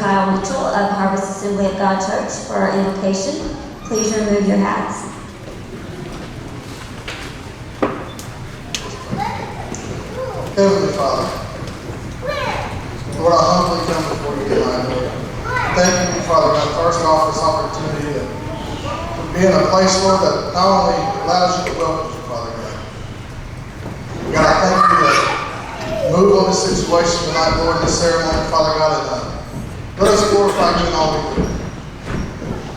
Kyle Mitchell of Harvest Assembly of God Church for our invocation. Please remove your hats. Heavenly Father, Lord, I humbly come before you tonight, Lord. Thank you, Father God, first off, this opportunity to be in a place, Lord, that not only allows you to welcome you, Father God. God, I thank you to move on this situation tonight, Lord, this ceremony, Father God, and let us glorify you in all we do.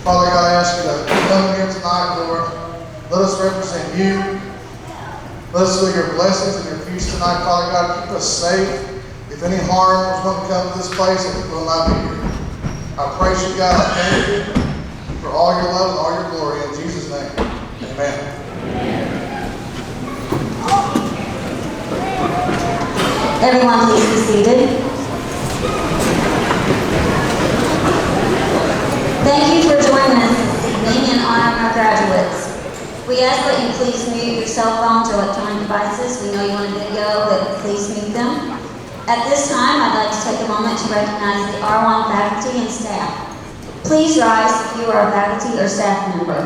Father God, I ask you to come here tonight, Lord. Let us represent you. Let us feel your blessings and your peace tonight, Father God. Keep us safe. If any harm was going to come to this place, it will not be here. I praise you, God. I thank you for all your love and all your glory. In Jesus' name, amen. Everyone, please be seated. Thank you for joining us this evening in honor of our graduates. We ask that you please mute your cell phones or electronic devices. We know you want a video, but please mute them. At this time, I'd like to take a moment to recognize the R1 faculty and staff. Please rise if you are a faculty or staff member.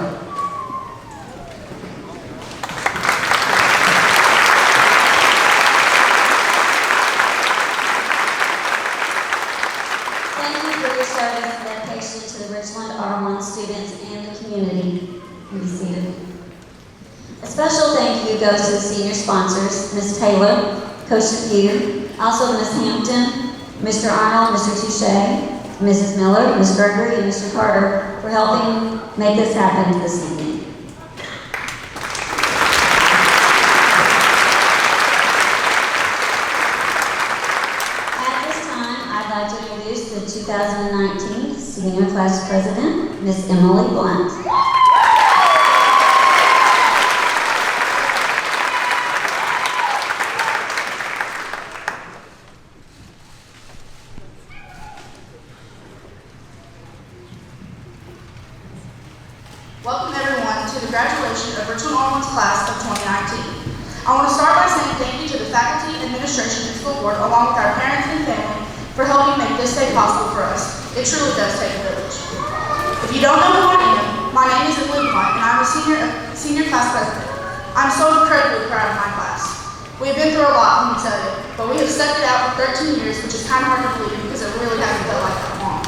Thank you for your service and dedication to the Richland R1 students and the community. You be seated. A special thank you goes to the senior sponsors, Ms. Taylor, Coach Depew, also Ms. Hampton, Mr. Arnold, Mr. Touche, Mrs. Miller, Ms. Gregory, and Mr. Carter for helping make this happen this evening. At this time, I'd like to introduce the 2019 Senior Class President, Ms. Emily Blunt. Welcome everyone to the graduation of Richland R1's class of 2019. I want to start by saying thank you to the faculty, administration, and school board, along with our parents and family, for helping make this day possible for us. It truly does take a village. If you don't know who I am, my name is Emily Blunt, and I'm a senior class president. I'm so incredibly proud of my class. We have been through a lot, let me tell you, but we have stuck it out for 13 years, which is kind of hard to believe because it really hasn't felt like that long.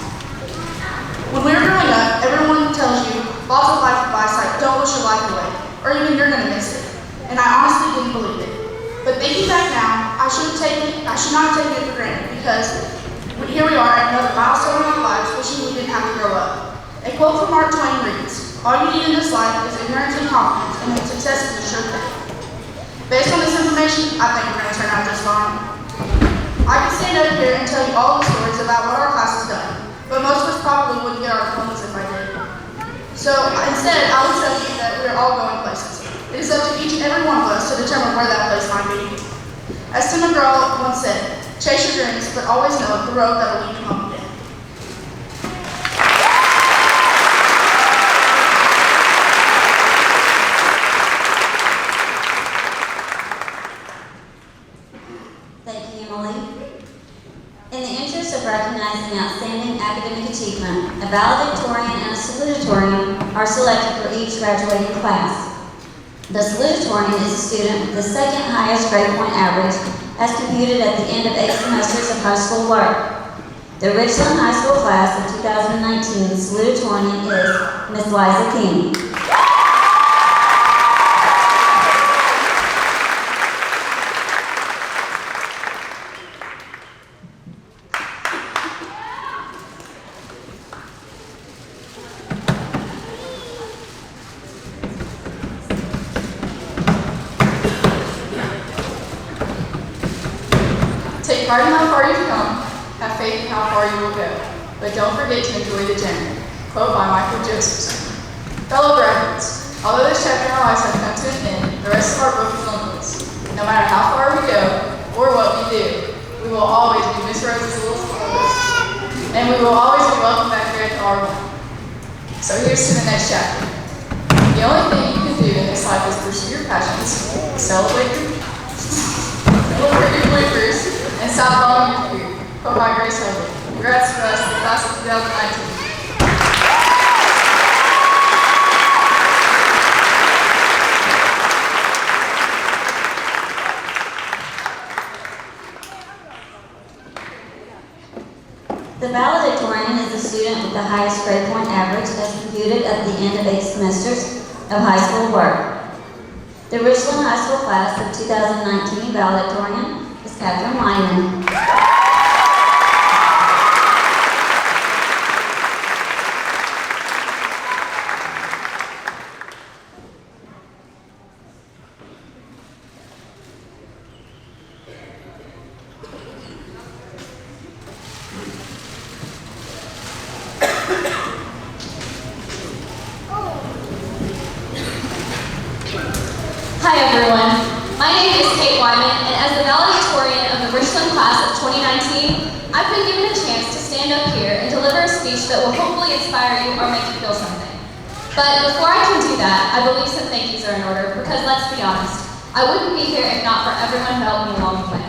When we were growing up, everyone tells you, lots of life advice like don't wish your life away, or even you're going to miss it. And I honestly didn't believe it. But thinking back now, I should not have taken it for granted because here we are at another milestone in our lives wishing we didn't have to grow up. A quote from Mark Twain reads, all you need in this life is ignorance and confidence, and then success is a sure thing. Based on this information, I think we're going to turn out just fine. I could stand up here and tell you all the stories about what our class has done, but most of us probably wouldn't get our diplomas if I did. So instead, I will tell you that we are all going places. It is up to each and every one of us to determine where that place might be. As Tim McGraw once said, chase your dreams, but always know the road that will lead you home again. Thank you, Emily. In the interest of recognizing outstanding academic achievement, a valedictorian and a salutatorian are selected for each graduating class. The salutatorian is a student with the second highest grade point average as computed at the end of 8 semesters of high school work. The Richland High School class of 2019 salutatorian is Ms. Liza King. Take pride in how far you've come, have faith in how far you will go, but don't forget to enjoy the journey. Quote by Michael Josephson. Fellow graduates, although this chapter in our lives has come to an end, the rest of our book is limitless. No matter how far we go or what we do, we will always be Miss Rose's little spoilers, and we will always be welcome back here at the R1. So here's to the next chapter. The only thing you can do in this life is pursue your passions, celebrate your bloopers, and stop following your fear. Quote by Grace Hogan. Congrats to us, the class of 2019. The valedictorian is the student with the highest grade point average as computed at the end of 8 semesters of high school work. The Richland High School class of 2019 valedictorian is Catherine Lyman. Hi everyone, my name is Kate Wyman, and as the valedictorian of the Richland class of 2019, I've been given a chance to stand up here and deliver a speech that will hopefully inspire you or make you feel something. But before I can do that, I believe some thank yous are in order, because let's be honest, I wouldn't be here if not for everyone who helped me along the way.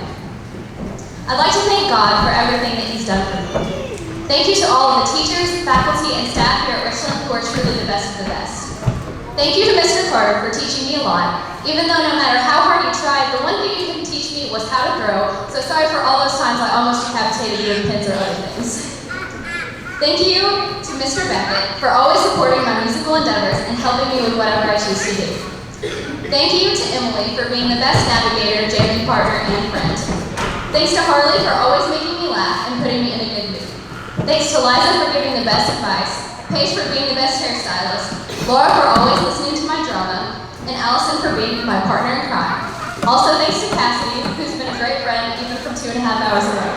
I'd like to thank God for everything that He's done for me. Thank you to all of the teachers, faculty, and staff here at Richland who are truly the best of the best. Thank you to Mr. Carter for teaching me a lot. Even though no matter how hard you tried, the one thing you couldn't teach me was how to throw, so sorry for all those times I almost decapitated you with pins or other things. Thank you to Mr. Beckett for always supporting my musical endeavors and helping me with whatever I choose to do. Thank you to Emily for being the best navigator, jamming partner, and friend. Thanks to Harley for always making me laugh and putting me in a good mood. Thanks to Liza for giving the best advice, Paige for being the best hairstylist, Laura for always listening to my drama, and Allison for being my partner in crime. Also thanks to Cassidy, who's been a great friend even from 2.5 hours away.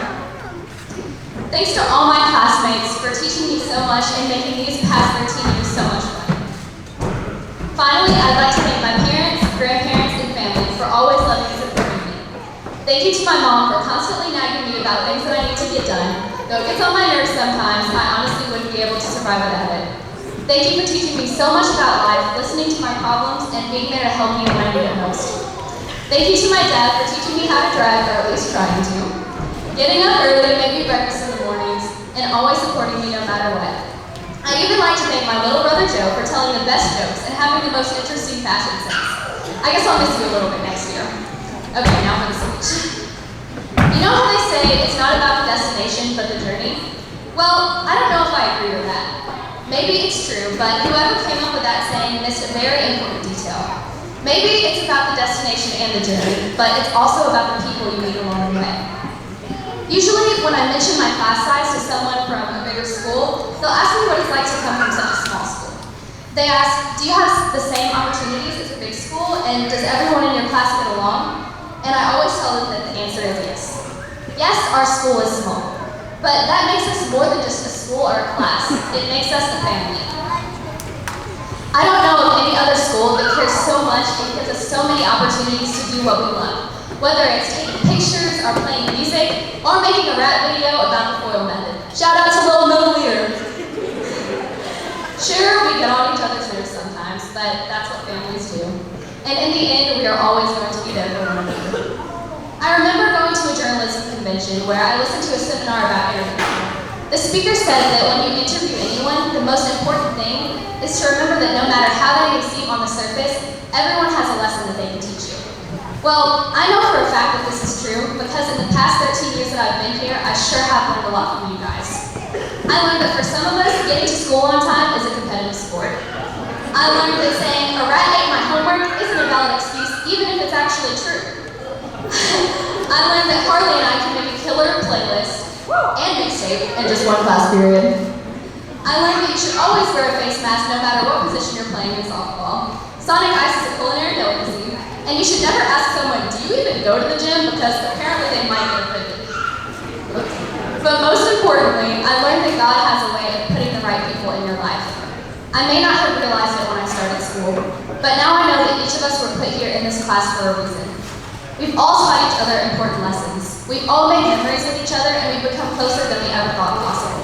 Thanks to all my classmates for teaching me so much and making these past 13 years so much fun. Finally, I'd like to thank my parents, grandparents, and family for always loving and supporting me. Thank you to my mom for constantly nagging me about things that I need to get done. Though it gets on my nerves sometimes, I honestly wouldn't be able to survive without it. Thank you for teaching me so much about life, listening to my problems, and being there to help me when I need it most. Thank you to my dad for teaching me how to drive, or at least trying to. Getting up early to make me breakfast in the mornings, and always supporting me no matter what. I'd even like to thank my little brother Joe for telling the best jokes and having the most interesting fashion sense. I guess I'll miss you a little bit next year. Okay, now for the speech. You know how they say it's not about the destination, but the journey? Well, I don't know if I agree with that. Maybe it's true, but whoever came up with that saying missed a very important detail. Maybe it's about the destination and the journey, but it's also about the people you meet along the way. Usually, when I mention my class size to someone from a bigger school, they'll ask me what it's like to come from such a small school. They ask, do you have the same opportunities as a big school, and does everyone in your class get along? And I always tell them that the answer is yes. Yes, our school is small. But that makes us more than just a school or a class. It makes us a family. I don't know of any other school that cares so much and gives us so many opportunities to do what we love. Whether it's taking pictures or playing music or making a rap video about the foil method. Shout out to Little Milliliter. Sure, we get on each other's nerves sometimes, but that's what families do. And in the end, we are always going to be there for one another. I remember going to a journalism convention where I listened to a seminar about interviewing. The speaker said that when you interview anyone, the most important thing is to remember that no matter how they may seem on the surface, everyone has a lesson that they can teach you. Well, I know for a fact that this is true because in the past 13 years that I've been here, I sure have learned a lot from you guys. I learned that for some of us, getting to school on time is a competitive sport. I learned that saying a rat ate my homework isn't a valid excuse, even if it's actually true. I learned that Harley and I can make a killer playlist and mixtape in just one class period. I learned that you should always wear a face mask no matter what position you're playing in softball. Sonic Ice is a culinary delicacy, and you should never ask someone, do you even go to the gym? Because apparently they might get offended. But most importantly, I learned that God has a way of putting the right people in your life. I may not have realized it when I started school, but now I know that each of us were put here in this class for a reason. We've all taught each other important lessons. We've all made memories with each other, and we've become closer than we ever thought possible.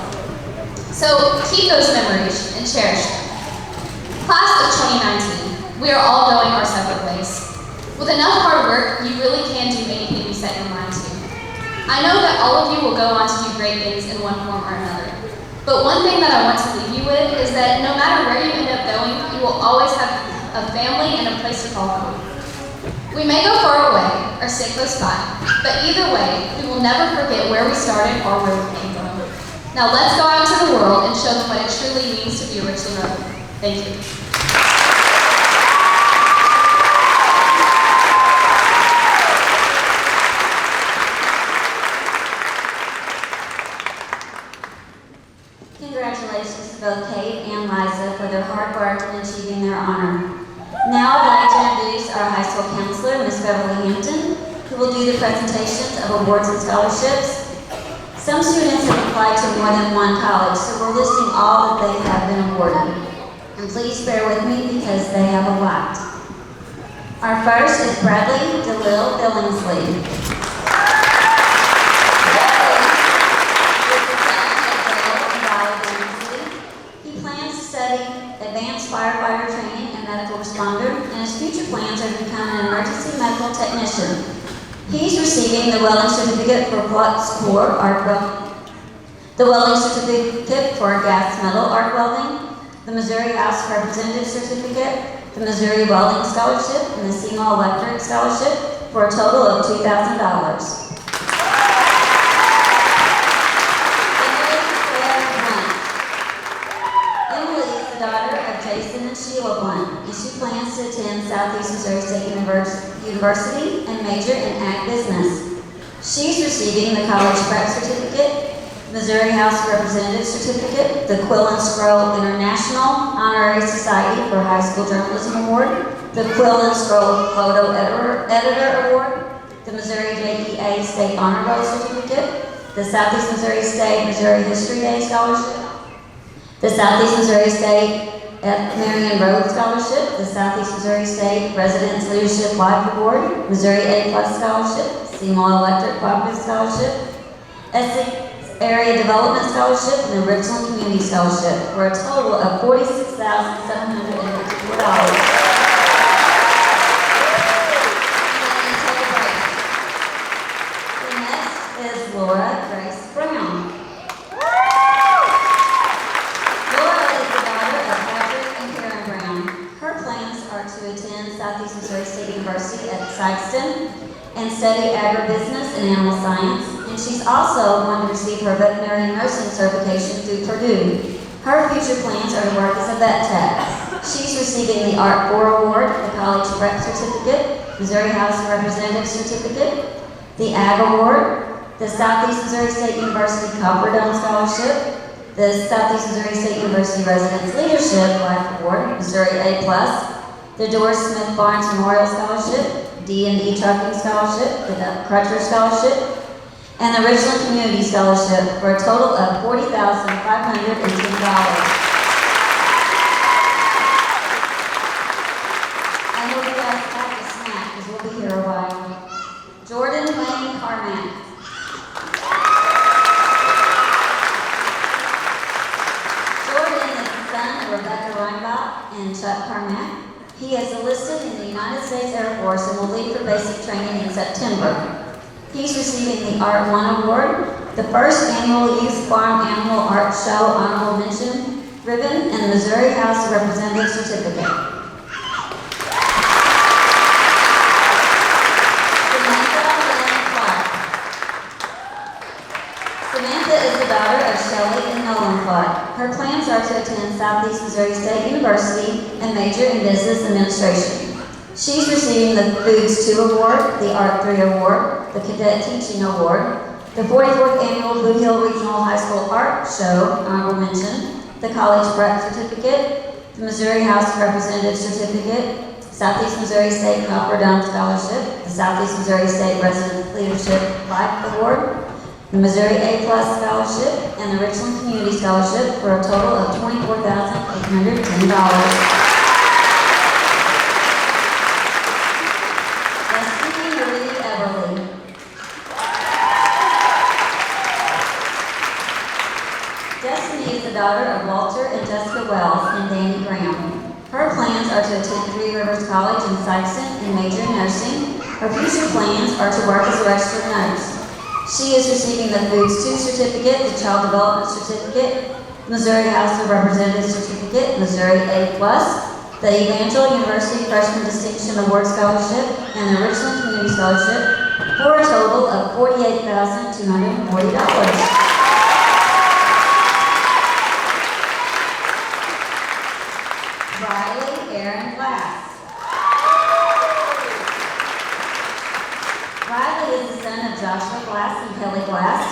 So keep those memories and cherish them. Class of 2019, we are all going our separate ways. With enough hard work, you really can do anything you set your mind to. I know that all of you will go on to do great things in one form or But one thing that I want to leave you with is that no matter where you end up going, you will always have a family and a place to call home. We may go far away or stay close by, but either way, we will never forget where we started or where we came from. Now let's go out into the world and show them what it truly means to be a Richland Rebel. Thank you. Congratulations to both Kate and Liza for their hard work in achieving their honor. Now I'd like to introduce our high school counselor, Ms. Beverly Hampton, who will do the presentations of awards and scholarships. Some students have applied to more than one college, so we're listing all that they have been awarded. And please bear with me because they have a lot. Our first is Bradley DeLille Billingsley. He plans to study advanced firefighter training and medical responder, and his future plans are to become an emergency medical technician. He's receiving the welding certificate for flux core arc welding, the welding certificate for gas metal arc welding, the Missouri House of Representatives certificate, the Missouri Welding Scholarship, and the Seymour Electric Scholarship for a total of $2,000. Jason and Sheila Blunt, and she plans to attend Southeast Missouri State University and major in Ag Business. She's receiving the College Prep Certificate, Missouri House of Representatives Certificate, the Quill and Scroll International Honorary Society for High School Journalism Award, the Quill and Scroll Photo Editor Award, the Missouri JEA State Honor Roll Certificate, the Southeast Missouri State Missouri History Day Scholarship, the Southeast Missouri State Marion Road Scholarship, the Southeast Missouri State Residence Leadership Life Award, Missouri A+ Scholarship, Seymour Electric Cooperative Scholarship, Essex Area Development Scholarship, and the Richland Community Scholarship for a total of $46,754. The next is Laura Grace Brown. To attend Southeast Missouri State University at Sikeston and study agribusiness and animal science, and she's also going to receive her veterinary nursing certification through Purdue. Her future plans are to work as a vet tech. She's receiving the Art 4 Award, the College Prep Certificate, Missouri House of Representatives Certificate, the Ag Award, the Southeast Missouri State University Copper Dome Scholarship, the Southeast Missouri State University Residence Leadership Life Award, Missouri A+, the Doris Smith Barnes Memorial Scholarship, D&E Trucking Scholarship, the Crutcher Scholarship, and the Richland Community Scholarship for a total of $40,510. I hope you guys pack a snack because we'll be here a while. Jordan Wayne Carmack. Jordan is the son of Rebecca Reinbach and Chuck Carmack. He is enlisted in the United States Air Force and will leave for basic training in September. He's receiving the Art 1 Award, the first annual Youth Farm Animal Art Show Honorable Mention ribbon, and the Missouri House of Representatives Certificate. Samantha is the daughter of Shelley and Nolan Clark. Her plans are to attend Southeast Missouri State University and major in business administration. She's receiving the Foods 2 Award, the Art 3 Award, the Cadet Teaching Award, the 44th Annual Blue Hill Regional High School Art Show Honorable Mention, the College Prep Certificate, the Missouri House of Representatives Certificate, Southeast Missouri State Copper Dome Scholarship, the Southeast Missouri State Resident Leadership Life Award, the Missouri A+ Scholarship, and the Richland Community Scholarship for a total of $24,810. Destiny Marie Everly. Destiny is the daughter of Walter and Jessica Wells and Danny Graham. Her plans are to attend Three Rivers College in Sikeston and major in nursing. Her future plans are to work as a registered nurse. She is receiving the Foods 2 Certificate, the Child Development Certificate, Missouri House of Representatives Certificate, Missouri A+, the Evangel University Freshman Distinction Award Scholarship, and the Richland Community Scholarship for a total of $48,240. Riley Aaron Glass. Riley is the son of Joshua Glass and Kelly Glass.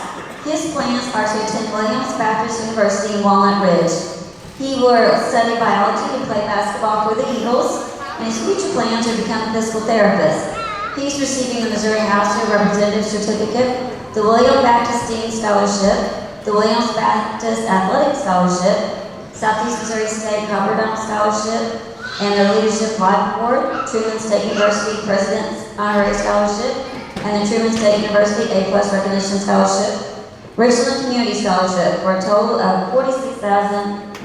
His plans are to attend Williams Baptist University in Walnut Ridge. He will study biology and play basketball for the Eagles, and his future plans are to become a physical therapist. He's receiving the Missouri House of Representatives Certificate, the William Baptist Dean Scholarship, the Williams Baptist Athletic Scholarship, Southeast Missouri State Copper Dome Scholarship, and the Leadership Life Award, Truman State University President's Honorary Scholarship, and the Truman State University A+ Recognition Scholarship, Richland Community Scholarship for a total of $46,900.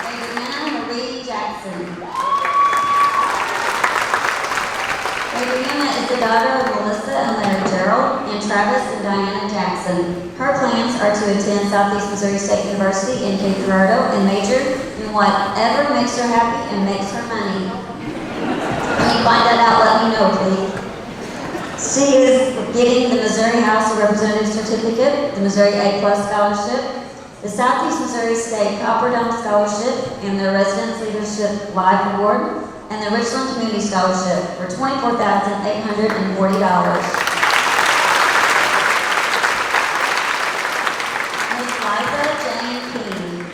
Adriana Marie Jackson. Adriana is the daughter of Melissa and Larry Gerald and Travis and Diana Jackson. Her plans are to attend Southeast Missouri State University in Cape Girardeau and major in whatever makes her happy and makes her money. When you find that out, let me know, please. She is getting the Missouri House of Representatives Certificate, the Missouri A+ Scholarship, the Southeast Missouri State Copper Dome Scholarship, and the Residence Leadership Life Award, and the Richland Community Scholarship for $24,840. Ms. Liza Jane King.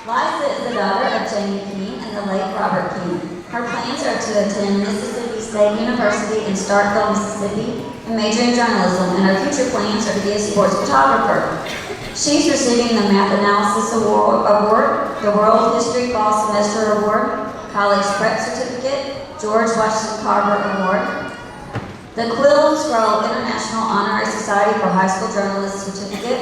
Liza is the daughter of Janie King and the late Robert King. Her plans are to attend Mississippi State University in Starkville, Mississippi, and major in journalism, and her future plans are to be a sports photographer. She's receiving the Math Analysis Award, the World History Fall Semester Award, College Prep Certificate, George Washington Carver Award, the Quill and Scroll International Honorary Society for High School Journalism Certificate,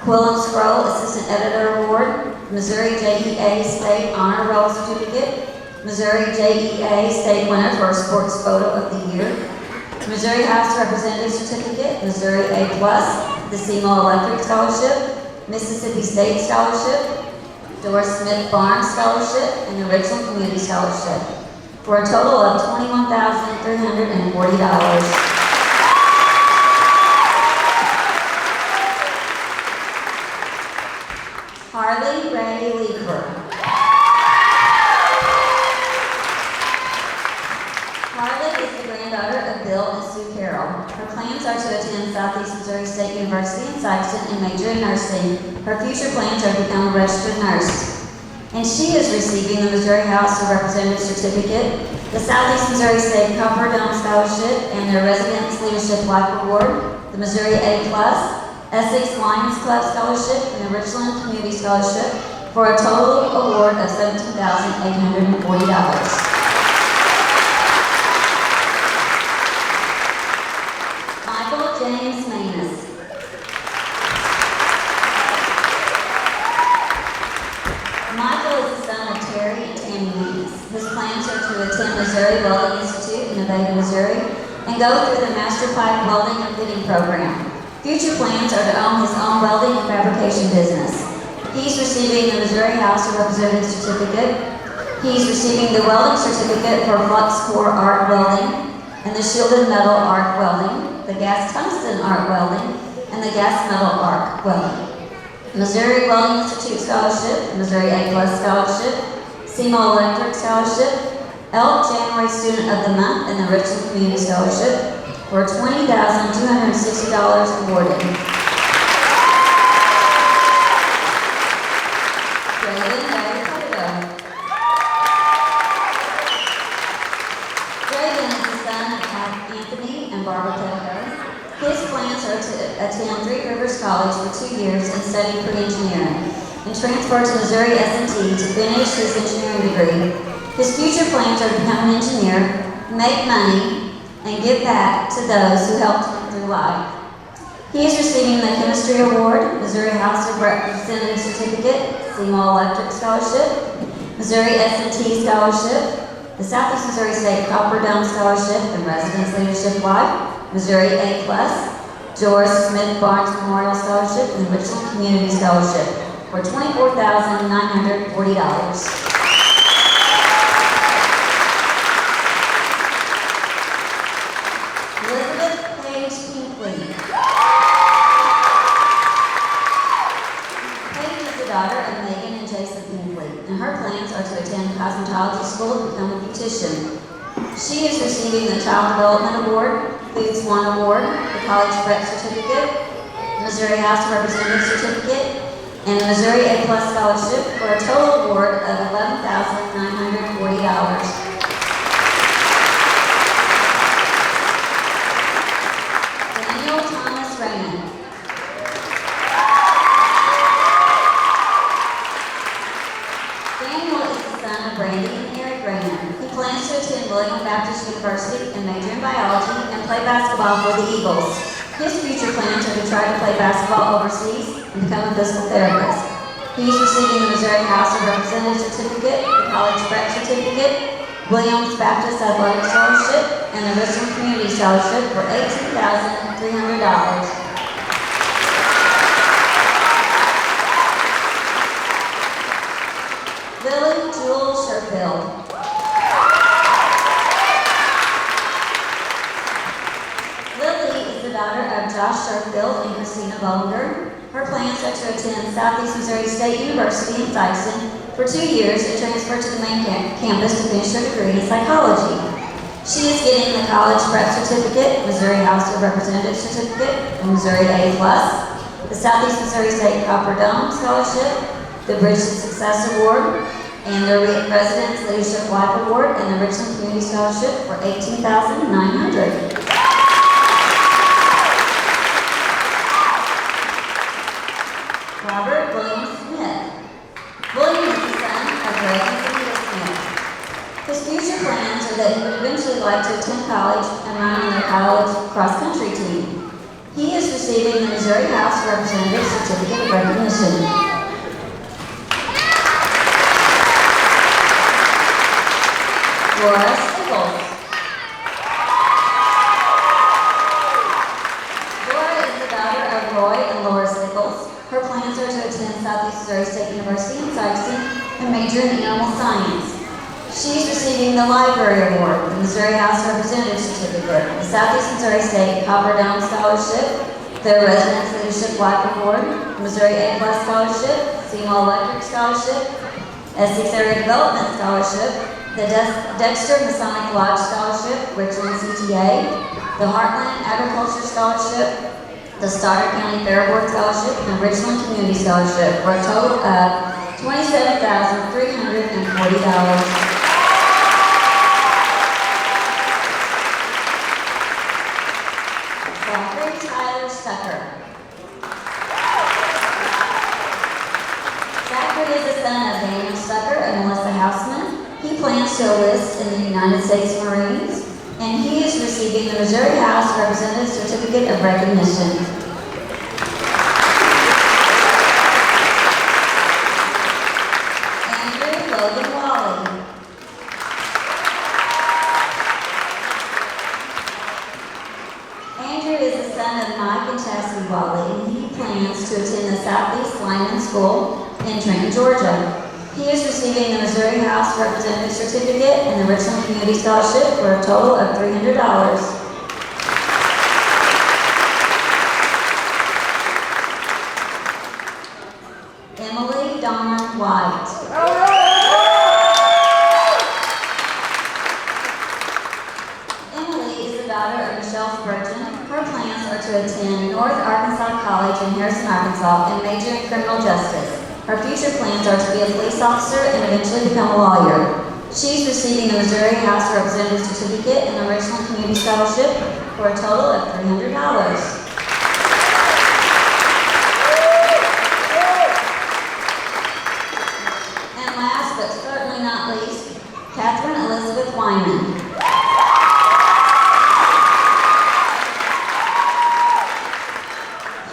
Quill and Scroll Assistant Editor Award, Missouri JEA State Honor Roll Certificate, Missouri JEA State Winner for Sports Photo of the Year, Missouri House Representative Certificate, Missouri A+, the Seymour Electric Scholarship, Mississippi State Scholarship, Doris Smith Barnes Scholarship, and the Richland Community Scholarship for a total of $21,340. Harley Ray Leeper. Harley is the granddaughter of Bill and Sue Carroll. Her plans are to attend Southeast Missouri State University in Sikeston and major in nursing. Her future plans are to become a registered nurse. And she is receiving the Missouri House of Representatives Certificate, the Southeast Missouri State Copper Dome Scholarship, and their Residence Leadership Life Award, the Missouri A+, Essex Lions Club Scholarship, and the Richland Community Scholarship for a total award of $17,840. Michael James Manus. Michael is the son of Terry and Tammy Manus. His plans are to attend Missouri Welding Institute in Nevada, Missouri, and go through the Master Pipe Welding and Fitting Program. Future plans are to own his own welding and fabrication business. He's receiving the Missouri House of Representatives Certificate. He's receiving the Welding Certificate for Flux Core Arc Welding, and the Shielded Metal Arc Welding, the Gas Tungsten Arc Welding, and the Gas Metal Arc Welding. Missouri Welding Institute Scholarship, Missouri A+ Scholarship, Seymour Electric Scholarship, ELK January Student of the Month, and the Richland Community Scholarship for $20,260 awarded. Draven Larry Petito. Draven is the son of Anthony and Barbara Petito. His plans are to attend Three Rivers College for 2 years and study pre-engineering, and transfer to Missouri S&T to finish his engineering degree. His future plans are to become an engineer, make money, and give back to those who helped him through life. He is receiving the Chemistry Award, Missouri House of Representatives Certificate, Seymour Electric Scholarship, Missouri S&T Scholarship, the Southeast Missouri State Copper Dome Scholarship and Residence Leadership Life, Missouri A+, Doris Smith Barnes Memorial Scholarship, and the Richland Community Scholarship for $24,940. Her plans are to attend cosmetology school and become a beautician. She is receiving the Child Development Award, Food Swan Award, the College Prep Certificate, Missouri House of Representatives Certificate, and a Missouri A+ Scholarship for a total award of $11,940. Daniel Thomas Raymond. Brandy and Eric Raymond. He plans to attend William Baptist University and major in biology and play basketball for the Eagles. His future plans are to try to play basketball overseas and become a physical therapist. He is receiving the Missouri House of Representatives Certificate, the College Prep Certificate, Williams Baptist Athletic Scholarship, and the Richland Community Scholarship for $18,300. Lily Jewel Sherfield. Lily is the daughter of Josh Sherfield and Christina Bollinger. Her plans are to attend Southeast Missouri State University in Tykson for 2 years and transfer to the main campus to finish her degree in psychology. She is getting the College Prep Certificate, Missouri House of Representatives Certificate, and Missouri A+, the Southeast Missouri State Copper Dome Scholarship, the Bridge to Success Award, and the Residence Leadership Life Award, and the Richland Community Scholarship for $18,900. Robert William Smith. William is the son of Greg and Rita Smith. His future plans are that he would eventually like to attend college and run on their college cross-country team. He is receiving the Missouri House of Representatives Certificate of Recognition. Laura Stickles. Laura is the daughter of Roy and Laura Stickles. Her plans are to attend Southeast Missouri State University in Tykson and major in animal science. She is receiving the Library Award, the Missouri House of Representatives Certificate, the Southeast Missouri State Copper Dome Scholarship, the Residence Leadership Life Award, Missouri A+ Scholarship, Seymour Electric Scholarship, Essex Area Development Scholarship, the Dexter Masonic Lodge Scholarship, Richland CTA, the Heartland Agriculture Scholarship, the Stoddard County Fair Board Scholarship, and the Richland Community Scholarship for a total of $27,340. Zachary Tyler Stucker. Zachary is the son of Daniel Stucker and Melissa Houseman. He plans to enlist in the United States Marines, and he is receiving the Missouri House of Representatives Certificate of Recognition. Andrew Logan Wally. Andrew is the son of Mike and Chastity Wally, and he plans to attend the Southeast Lineman School in Trenton, Georgia. He is receiving the Missouri House of Representatives Certificate and the Richland Community Scholarship for a total of $300. Emily Donner White. Emily is the daughter of Michelle Spurgeon. Her plans are to attend North Arkansas College in Harrison, Arkansas, and major in criminal justice. Her future plans are to be a police officer and eventually become a lawyer. She's receiving the Missouri House of Representatives Certificate and the Richland Community Scholarship for a total of $300. And last but certainly not least, Catherine Elizabeth Wyman.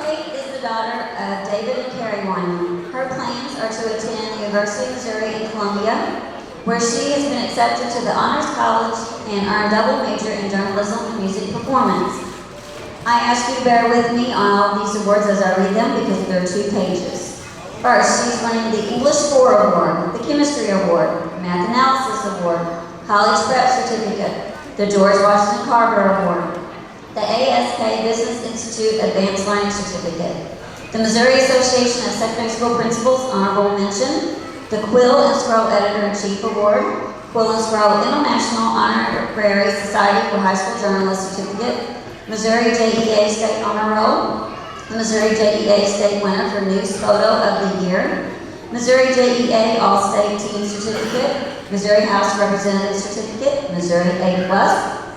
Kate is the daughter of David and Carrie Wyman. Her plans are to attend the University of Missouri in Columbia where she has been accepted to the Honors College and earned double major in journalism and music performance. I ask you to bear with me on all of these awards as I read them because there are 2 pages. First, she's winning the English 4 Award, the Chemistry Award, Math Analysis Award, College Prep Certificate, the George Washington Carver Award, the ASK Business Institute Advanced Learning Certificate, the Missouri Association of Secondary School Principals Honorable Mention, the Quill and Scroll Editor-in-Chief Award, Quill and Scroll International Honorary Society for High School Journalist Certificate, Missouri JEA State Honor Roll, the Missouri JEA State Winner for News Photo of the Year, Missouri JEA All-State Team Certificate, Missouri House Representative Certificate, Missouri A+,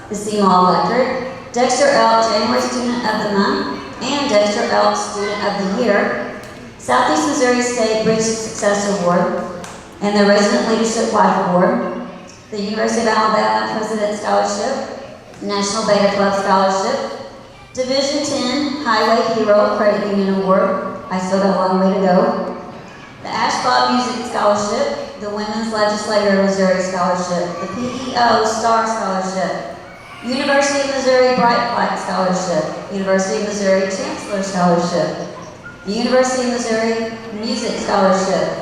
the CMAW Electorate, Dexter L. January Student of the Month, and Dexter L. Student of the Year, Southeast Missouri State Bridge Success Award, and the Resident Leadership Life Award, the University of Alabama President Scholarship, National Beta Club Scholarship, Division 10 Highway Hero Credit Union Award, I still got a long way to go, the Ashbot Music Scholarship, the Women's Legislator of Missouri Scholarship, the PEO Star Scholarship, University of Missouri Bright Flag Scholarship, University of Missouri Chancellor Scholarship, the University of Missouri Music Scholarship,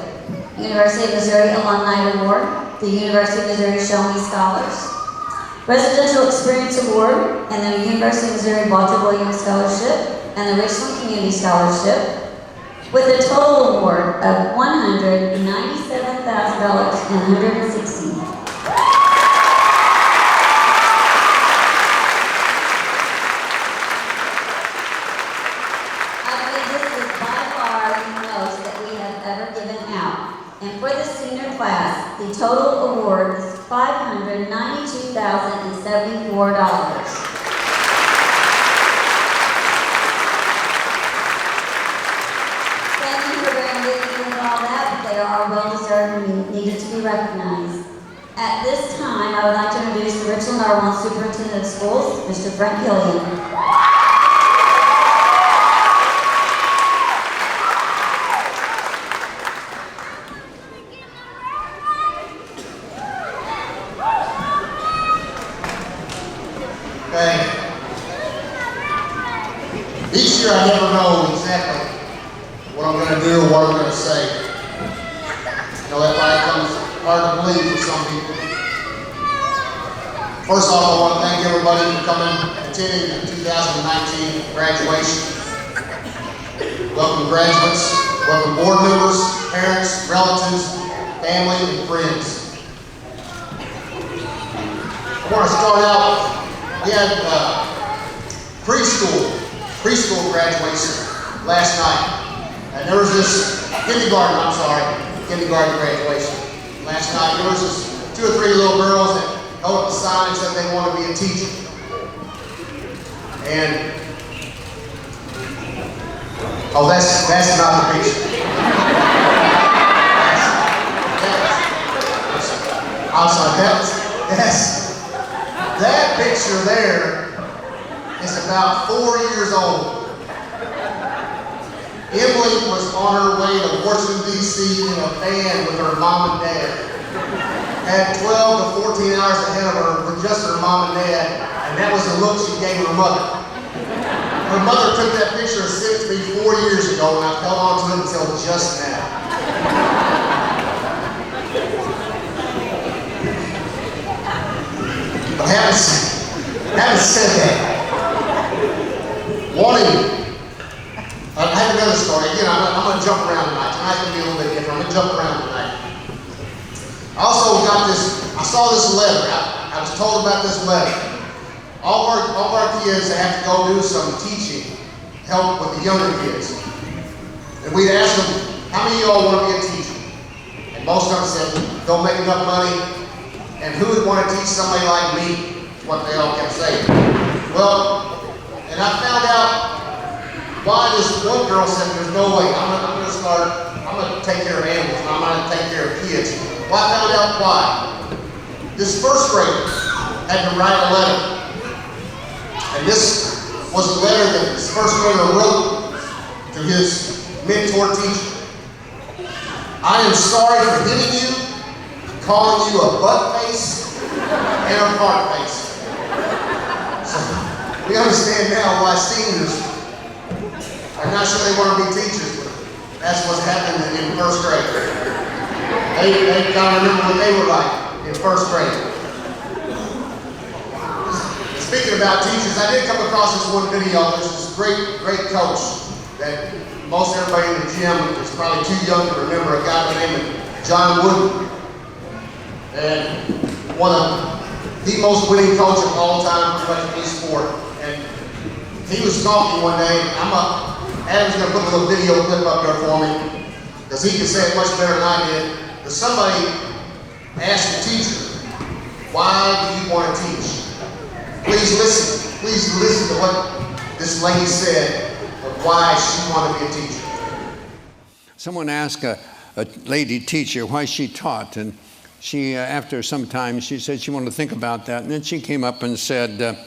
University of Missouri Alumni Award, the University of Missouri Show Me Scholars, Residential Experience Award, and the University of Missouri Walter Williams Scholarship, and the Richland Community Scholarship, with a total award of $197,160. I believe this is by far the most that we have ever given out. And for the senior class, the total award is $592,074. Thank you for bearing with me with all that, but they are well-deserved and needed to be recognized. At this time, I would like to introduce the Richland R1 Superintendent of Schools, Mr. Frank Hillian. Okay. Each year I never know exactly what I'm going to do or what I'm going to say. You know, that probably comes hard to believe for some people. First off, I want to thank everybody for coming and attending the 2019 graduation. Welcome graduates, welcome board members, parents, relatives, family, and friends. I want to start out. We had preschool graduation last night. And there was this kindergarten graduation last night. There was just 2 or 3 little girls that held up a sign and said they want to be a teacher. And, oh, that's not the picture. I'm sorry, that picture there is about 4 years old. Emily was on her way to Washington, D.C. in a van with her mom and dad. Had 12 to 14 hours ahead of her with just her mom and dad, and that was the look she gave her mother. Her mother took that picture and sent it to me 4 years ago, and I've held on to it until just now. But having said that, I have another story. Again, I'm going to jump around tonight. Tonight's going to be a little bit different. I'm going to jump around tonight. I also I saw this letter. I was told about this letter. All of our kids have to go do some teaching, help with the younger kids. And we'd ask them, how many of y'all want to be a teacher? And most of them said, don't make enough money. And who would want to teach somebody like me? Is what they all kept saying. Well, and I found out why this one girl said, there's no way, I'm going to take care of animals, and I'm going to take care of kids. Well, I found out why. This first grader had to write a letter. And this was a letter that this first grader wrote to his mentor teacher. I am sorry for hitting you, calling you a butt face and a fart face. So we understand now why seniors are not sure they want to be teachers, but that's what's happening in first grade. They kind of remember what they were like in first grade. Speaking about teachers, I did come across this one video. There's this great coach that most everybody in the gym is probably too young to remember, a guy by the name of John Wooden. And one of the most winning coach of all time for any sport. And he was talking one day, Adam's going to put a little video clip up there for me, because he can say it much better than I did. But somebody asked the teacher, why do you want to teach? Please listen to what this lady said of why she wanted to be a teacher. Someone asked a lady teacher why she taught, and she, after some time, she said she wanted to think about that. And then she came up and said,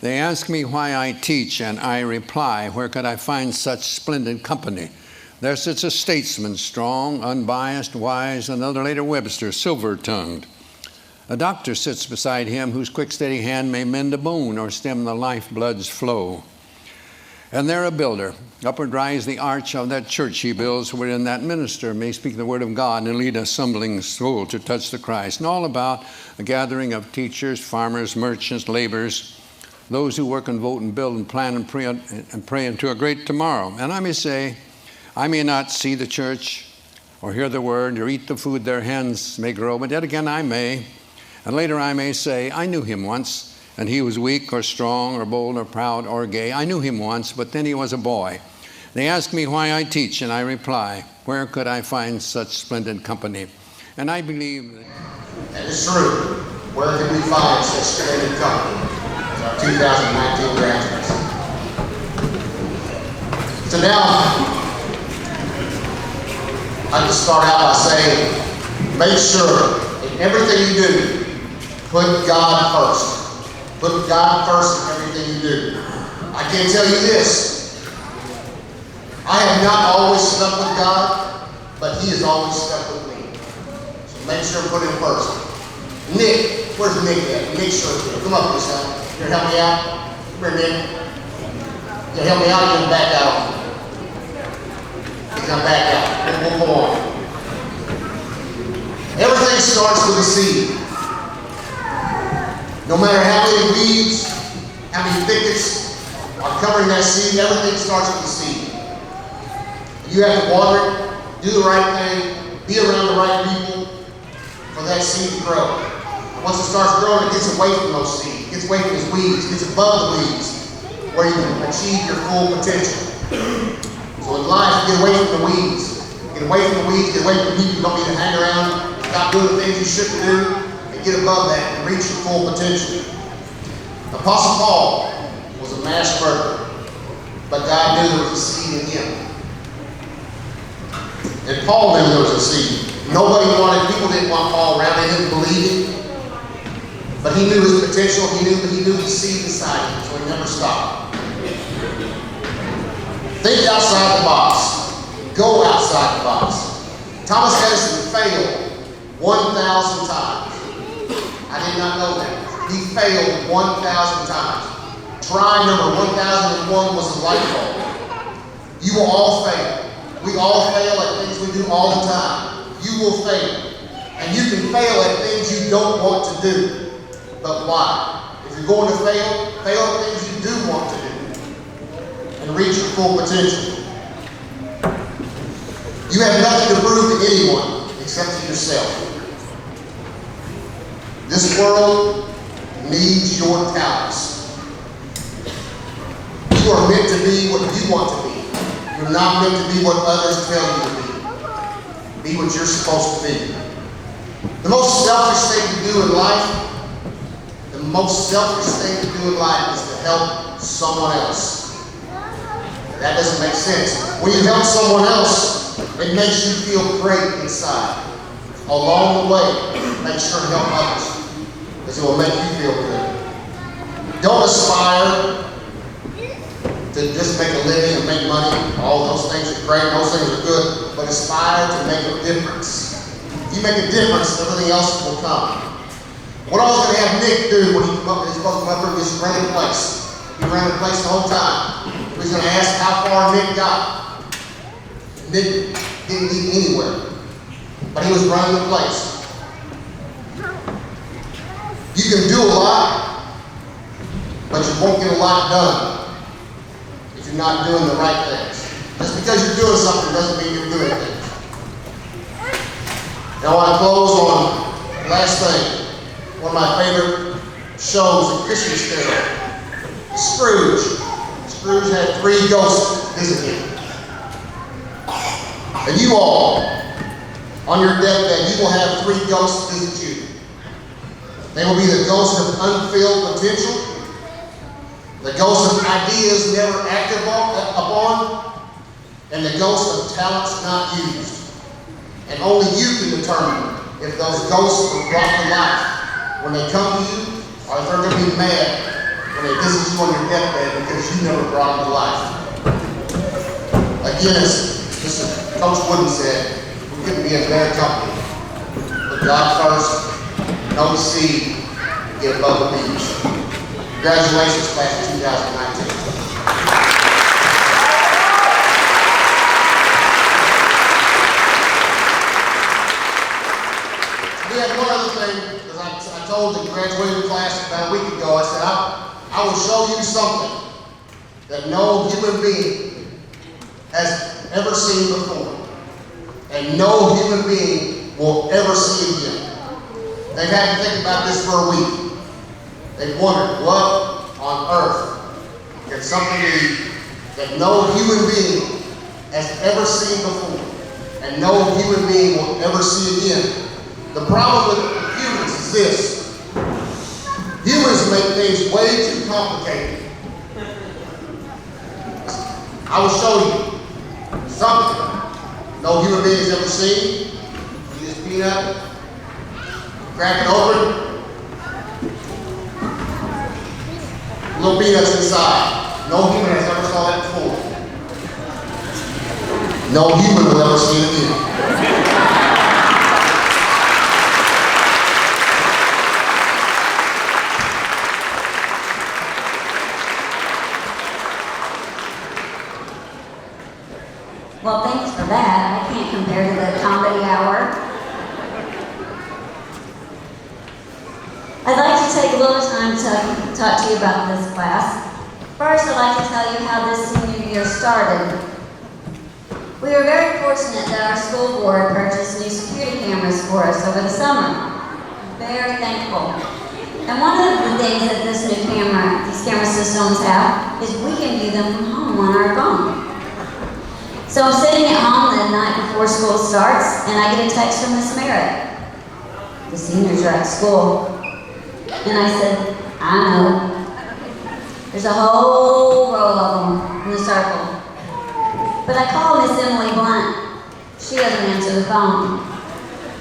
they ask me why I teach, and I reply, where could I find such splendid company? There sits a statesman, strong, unbiased, wise, another later Webster, silver-tongued. A doctor sits beside him whose quick, steady hand may mend a bone or stem the lifeblood's flow. And there a builder, upward rise the arch of that church he builds, wherein that minister may speak the word of God and lead a stumbling soul to touch the Christ. And all about a gathering of teachers, farmers, merchants, laborers, those who work and vote and build and plan and pray into a great tomorrow. And I may say, I may not see the church or hear the word or eat the food their hands may grow, but yet again I may. And later I may say, I knew him once, and he was weak or strong or bold or proud or gay. I knew him once, but then he was a boy. They ask me why I teach, and I reply, where could I find such splendid company? And I believe that... That is true. Where can we find such splendid company as our 2019 graduates? So now, I can start out by saying, make sure in everything you do, put God first. Put God first in everything you do. I can tell you this. I have not always stuck with God, but He has always stuck with me. So make sure to put Him first. Nick, where's Nick at? Nick Sherfield. Come up here, son. You here help me out? Come here, Nick. You help me out, you can back out. You can back out. We'll go on. Everything starts with a seed. No matter how many weeds, how many thickets are covering that seed, everything starts with a seed. You have to water it, do the right thing, be around the right people for that seed to grow. And once it starts growing, it gets away from those seeds, it gets away from those weeds, it gets above the weeds, where you can achieve your full potential. So in life, get away from the weeds. Get away from the weeds, get away from people you don't need to hang around, stop doing the things you shouldn't do, and get above that and reach your full potential. Apostle Paul was a mass murderer, but God knew there was a seed in him. And Paul knew there was a seed. People didn't want Paul around, they didn't believe him. But he knew his potential, he knew the seed inside him, so he never stopped. Think outside the box. Go outside the box. Thomas Edison failed 1,000 times. I did not know that. He failed 1,000 times. Try number 1,001 was a light bulb. You will all fail. We all fail at things we do all the time. You will fail. And you can fail at things you don't want to do. But why? If you're going to fail at things you do want to do. And reach your full potential. You have nothing to prove to anyone except to yourself. This world needs your talents. You are meant to be what you want to be. You're not meant to be what others tell you to be. Be what you're supposed to be. The most selfish thing to do in life, is to help someone else. That doesn't make sense. When you help someone else, it makes you feel great inside. Along the way, make sure to help others, because it will make you feel good. Don't aspire to just make a living and make money. All those things are great, those things are good, but aspire to make a difference. If you make a difference, everything else will come. What I was going to have Nick do when he come up, he's supposed to come up here and just run the place. He ran the place the whole time. He was going to ask how far Nick got. Nick didn't get anywhere, but he was running the place. You can do a lot, but you won't get a lot done if you're not doing the right things. Just because you're doing something doesn't mean you're doing things. Now I want to close on the last thing. One of my favorite shows, A Christmas Carol. Scrooge. Scrooge had 3 ghosts visit him. And you all, on your deathbed, you will have 3 ghosts visit you. They will be the ghost of unfulfilled potential, the ghost of ideas never acted upon, and the ghost of talents not used. And only you can determine if those ghosts were brought to life when they come to you, or if they're going to be mad when they visit you on your deathbed because you never brought them to life. Again, as Mr. Coach Wooden said, we couldn't be in better company. Put God first, know the seed, and get above the bees. Congratulations, class of 2019. We had one other thing, because I told the graduating class about a week ago, I said, I will show you something that no human being has ever seen before, and no human being will ever see again. They've had to think about this for a week. They've wondered, what on earth can something be that no human being has ever seen before, and no human being will ever see again? The problem with humans is this. Humans make things way too complicated. I will show you something no human being has ever seen. You just peanut, crack it open, little peanuts inside. No human has ever saw that before. No human will ever see it again. Well, thanks for that. I can't compare to the comedy hour. I'd like to take a little time to talk to you about this class. First, I'd like to tell you how this senior year started. We were very fortunate that our school board purchased new security cameras for us over the summer. Very thankful. And one of the things that these camera systems have is we can view them from home on our phone. So I'm sitting at home the night before school starts, and I get a text from Miss Merritt. The seniors are at school. And I said, I know. There's a whole row of them in the circle. But I call Miss Emily Blunt. She doesn't answer the phone.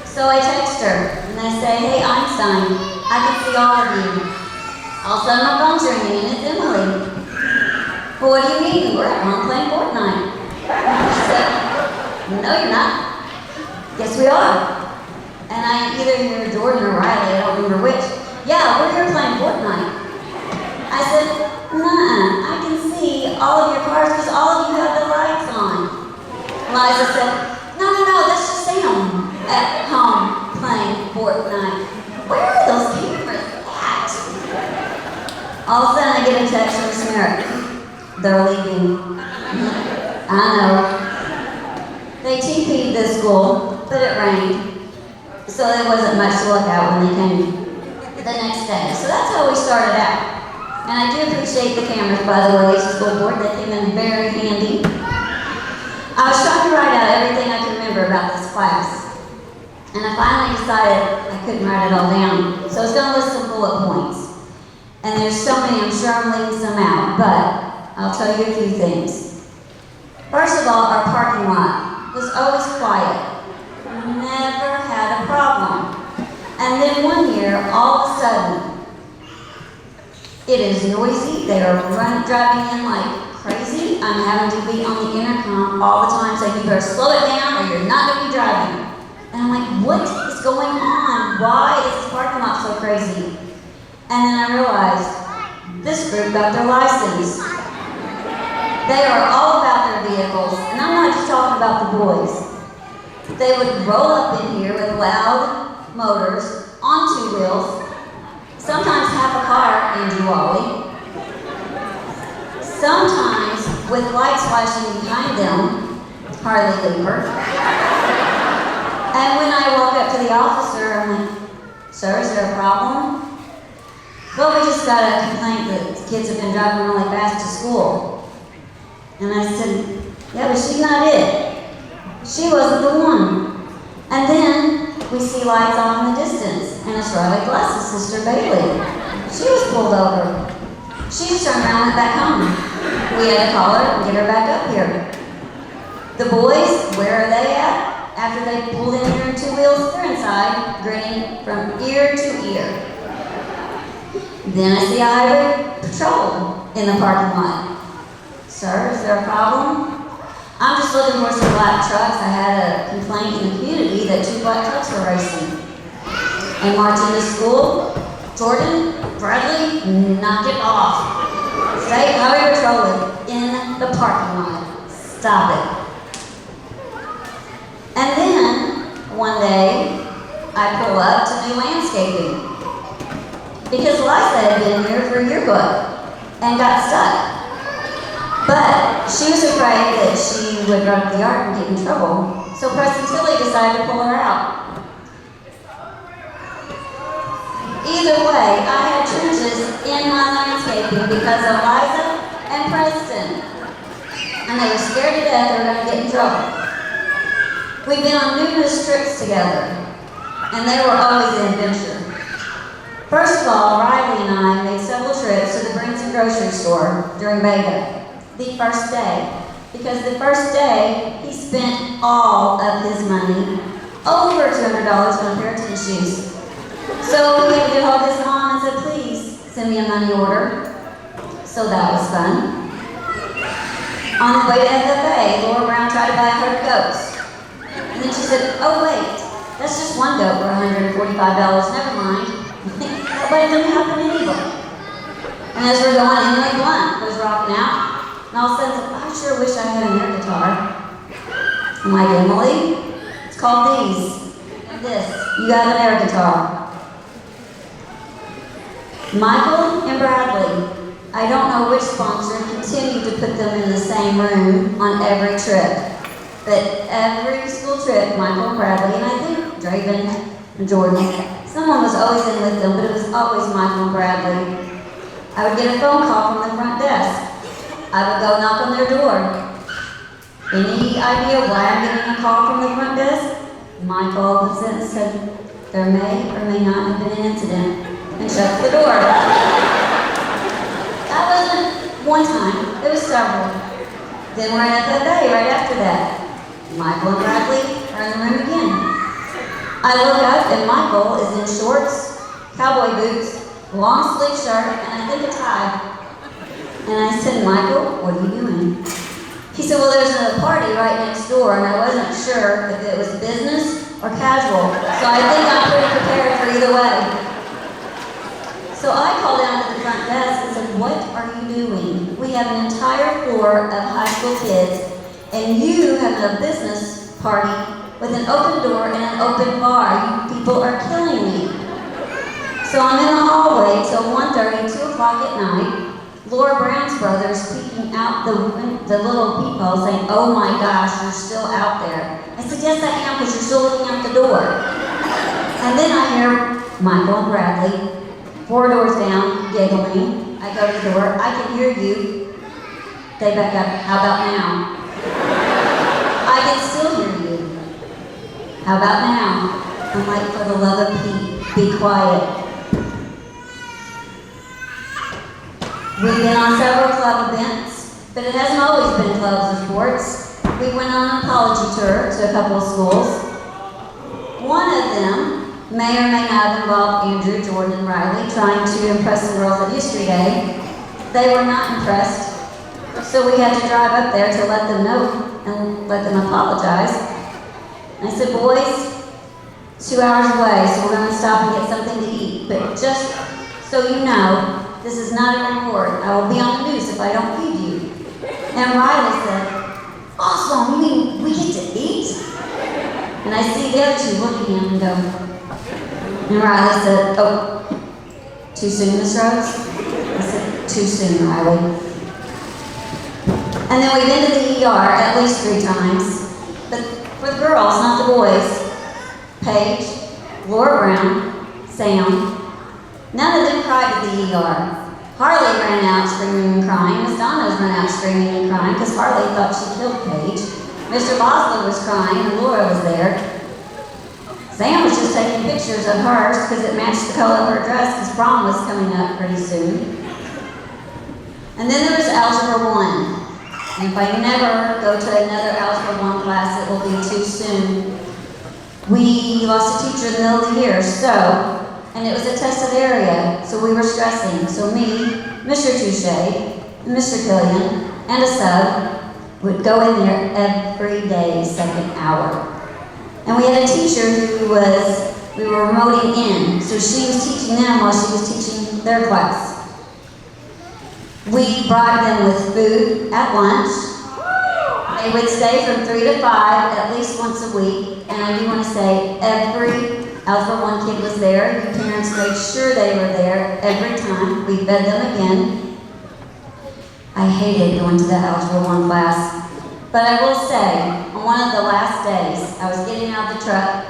So I text her, and I say, hey Einstein, I can see all of you. All of a sudden my phone's ringing, and it's Emily. Well, what do you mean? We're at home playing Fortnite. She said, no, you're not. Yes, we are. And I either hear Jordan or Riley, I don't remember which. Yeah, we're here playing Fortnite. I said, nuh-uh, I can see all of your cars because all of you have the lights on. Liza said, no, that's just Sam at home playing Fortnite. Where are those cameras at? All of a sudden I get a text from Samara. They're leaving. I know. They TP'd the school, but it rained. So there wasn't much to look at when they came the next day. So that's how we started out. And I do appreciate the cameras, by the way, school board. They came in very handy. I was trying to write out everything I could remember about this class. And I finally decided I couldn't write it all down. So I was going to list some bullet points. And there's so many, I'm sure I'm leaving some out, but I'll tell you a few things. First of all, our parking lot was always quiet. Never had a problem. And then one year, all of a sudden, it is noisy. They are driving in like crazy. I'm having to be on the intercom all the time saying, you better slow it down or you're not going to be driving. And And I'm like, what is going on? Why is this parking lot so crazy? And then I realized this group got their license. They are all about their vehicles, and I'm not just talking about the boys. They would roll up in here with loud motors on 2 wheels, sometimes half a car, Andrew Wally, sometimes with lights flashing behind them, Harley Looper. And when I walk up to the officer, I'm like, sir, is there a problem? Well, we just got a complaint that the kids have been driving really fast to school. And I said, yeah, but she's not it. She wasn't the one. And then we see lights off in the distance, and it's Riley Glass's sister, Bailey. She was pulled over. She just turned around and went back home. We had to call her and get her back up here. The boys, where are they at? After they pulled in here in 2 wheels, they're inside, grinning from ear to ear. Then I see a highway patrol in the parking lot. Sir, is there a problem? I'm just looking for some black trucks. I had a complaint in the community that 2 black trucks were racing and marching to school. Jordan, Bradley, knock it off. State highway patrol in the parking lot. Stop it. And then, one day, I pull up to do landscaping. Because Liza had been here for a yearbook and got stuck. But she was afraid that she would run up the yard and get in trouble. So Preston Tilly decided to pull her out. Either way, I had trenches in my landscaping because of Liza and Preston. And they were scared to death they were going to get in trouble. We've been on numerous trips together, and they were always an adventure. First of all, Riley and I made several trips to the Brinson grocery store during Vega, the first day. Because the first day, he spent all of his money, over $200 on a pair of tennis shoes. So we had to get hold of his mom and said, please send me a money order. So that was fun. On the way to FFA, Laura Brown tried to buy 100 goats. And then she said, oh wait, that's just one goat for $145, never mind. But it didn't happen anyway. And as we're going, Emily Blunt was rocking out. And all of a sudden, I sure wish I had an air guitar. I'm like, Emily, it's called these. And this, you got an air guitar. Michael and Bradley, I don't know which sponsor continued to put them in the same room on every trip. But every school trip, Michael and Bradley, and I think Draven and Jordan, someone was always in with them, but it was always Michael and Bradley. I would get a phone call from the front desk. I would go knock on their door. Any idea why I'm getting a call from the front desk? Michael was in and said, there may or may not have been an incident, and shut the door. That wasn't one time, it was several. Then we're at FFA right after that. Michael and Bradley are in the room again. I look up and Michael is in shorts, cowboy boots, long sleeve shirt, and I think a tie. And I said, Michael, what are you doing? He said, well, there's a party right next door, and I wasn't sure if it was business or casual, so I think I'm pretty prepared for either way. So I called down to the front desk and said, what are you doing? We have an entire floor of high school kids, and you have a business party with an open door and an open bar. You people are killing me. So I'm in the hallway till 1:30, 2 o'clock at night. Laura Brown's brothers peeking out the little peephole saying, oh my gosh, you're still out there. I said, yes I am, because you're still looking out the door. And then I hear Michael and Bradley, 4 doors down, giggling. I go to the door, I can hear you. They back up, how about now? I can still hear you. How about now? I'm like, for the love of Pete, be quiet. We've been on several club events, but it hasn't always been clubs or sports. We went on an apology tour to a couple of schools. One of them may or may not have involved Andrew, Jordan, and Riley trying to impress the girls at History Day. They were not impressed, so we had to drive up there to let them know and let them apologize. And I said, boys, 2 hours away, so we're going to stop and get something to eat. But just so you know, this is not a reward. I will be on the news if I don't feed you. And Riley said, awesome, you mean we get to eat? And I see the other two looking at him and go, and Riley said, oh, too soon, Miss Rose? I said, too soon, Riley. And then we've been to the ER at least 3 times. But for the girls, not the boys. Paige, Laura Brown, Sam, none of them cried at the ER. Harley ran out screaming and crying. Miss Donna's ran out screaming and crying because Harley thought she killed Paige. Mr. Bosler was crying and Laura was there. Sam was just taking pictures of hers because it matched the color of her dress because prom was coming up pretty soon. And then there was Algebra 1. And if I never go to another Algebra 1 class, it will be too soon. We lost a teacher in the middle of the year, and it was a tested area, so we were stressing. So me, Mr. Touche, and Mr. Killian, and a sub would go in there every day, second hour. And we had a teacher we were remoting in, so she was teaching them while she was teaching their class. We brought them with food at lunch. They would stay from 3 to 5 at least once a week, and I do want to say every Algebra 1 kid was there. The parents made sure they were there every time. We fed them again. I hated going to that Algebra 1 class, but I will say, on one of the last days, I was getting out of the truck,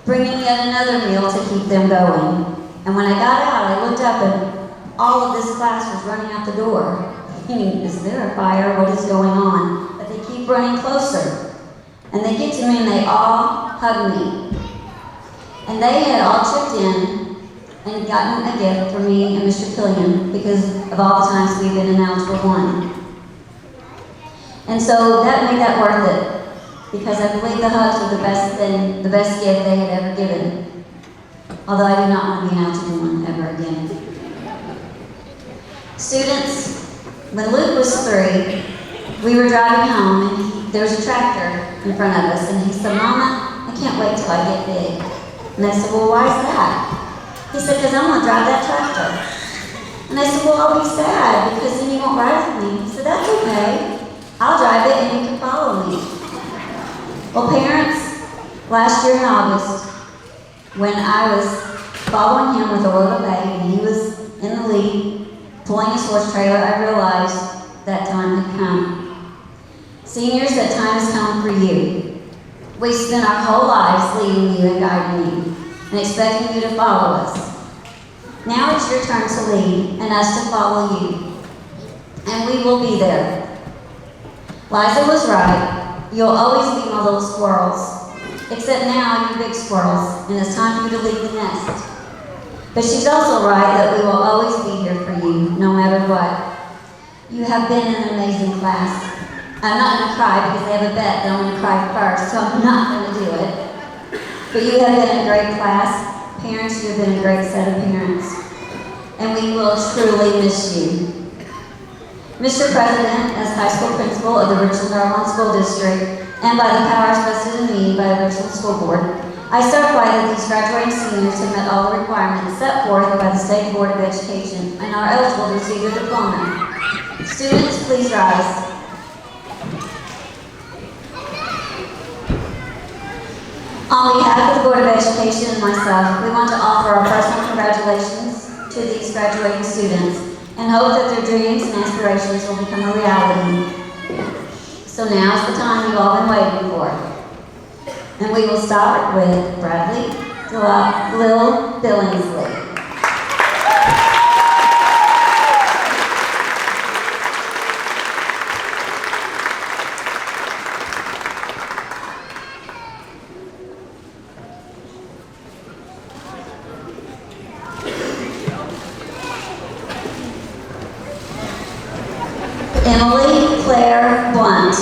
bringing yet another meal to keep them going. And when I got out, I looked up and all of this class was running out the door. Thinking, is there a fire? What is going on? But they keep running closer. And they get to me and they all hug me. And they had all chipped in and gotten a gift for me and Mr. Killian because of all the times we've been in Algebra 1. And so that made that worth it because I believe the hugs were the best gift they had ever given. Although I do not want to be in Algebra 1 ever again. Students, when Luke was 3, we were driving home and there was a tractor in front of us and he said, Mama, I can't wait till I get big. And I said, well, why is that? He said, because I'm going to drive that tractor. And I said, well, I'll be sad because then you won't ride with me. He said, that's okay. I'll drive it and you can follow me. Well, parents, last year in August, when I was following him with a load of hay and he was in the lead, pulling his horse trailer, I realized that time had come. Seniors, that time has come for you. We spent our whole lives leading you and guiding you and expecting you to follow us. Now it's your turn to lead and us to follow you. And we will be there. Liza was right. You'll always be my little squirrels. Except now you're big squirrels and it's time for you to leave the nest. But she's also right that we will always be here for you, no matter what. You have been an amazing class. I'm not going to cry because they have a bet that I'm going to cry first, so I'm not going to do it. But you have been a great class. Parents, you have been a great set of parents. And we will truly miss you. Mr. President, as high school principal of the Richland R1 School District, and by the powers vested in me by the Richland School Board, I certify that these graduating seniors have met all the requirements set forth by the State Board of Education and are eligible to receive their diploma. Students, please rise. On behalf of the Board of Education and myself, we want to offer our personal congratulations to these graduating students and hope that their dreams and aspirations will become a reality. So now is the time you've all been waiting for. And we will start with Bradley Lil Billingsley. Emily Claire Blunt.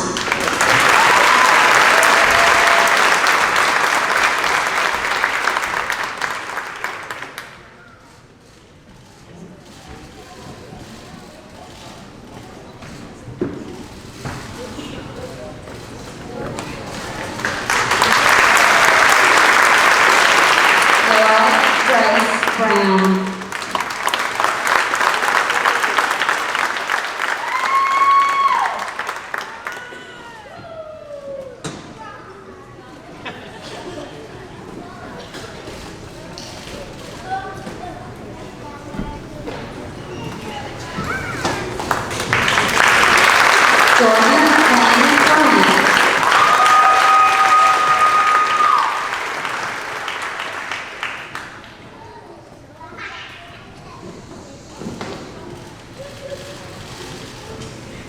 Jordan Wayne Bryant.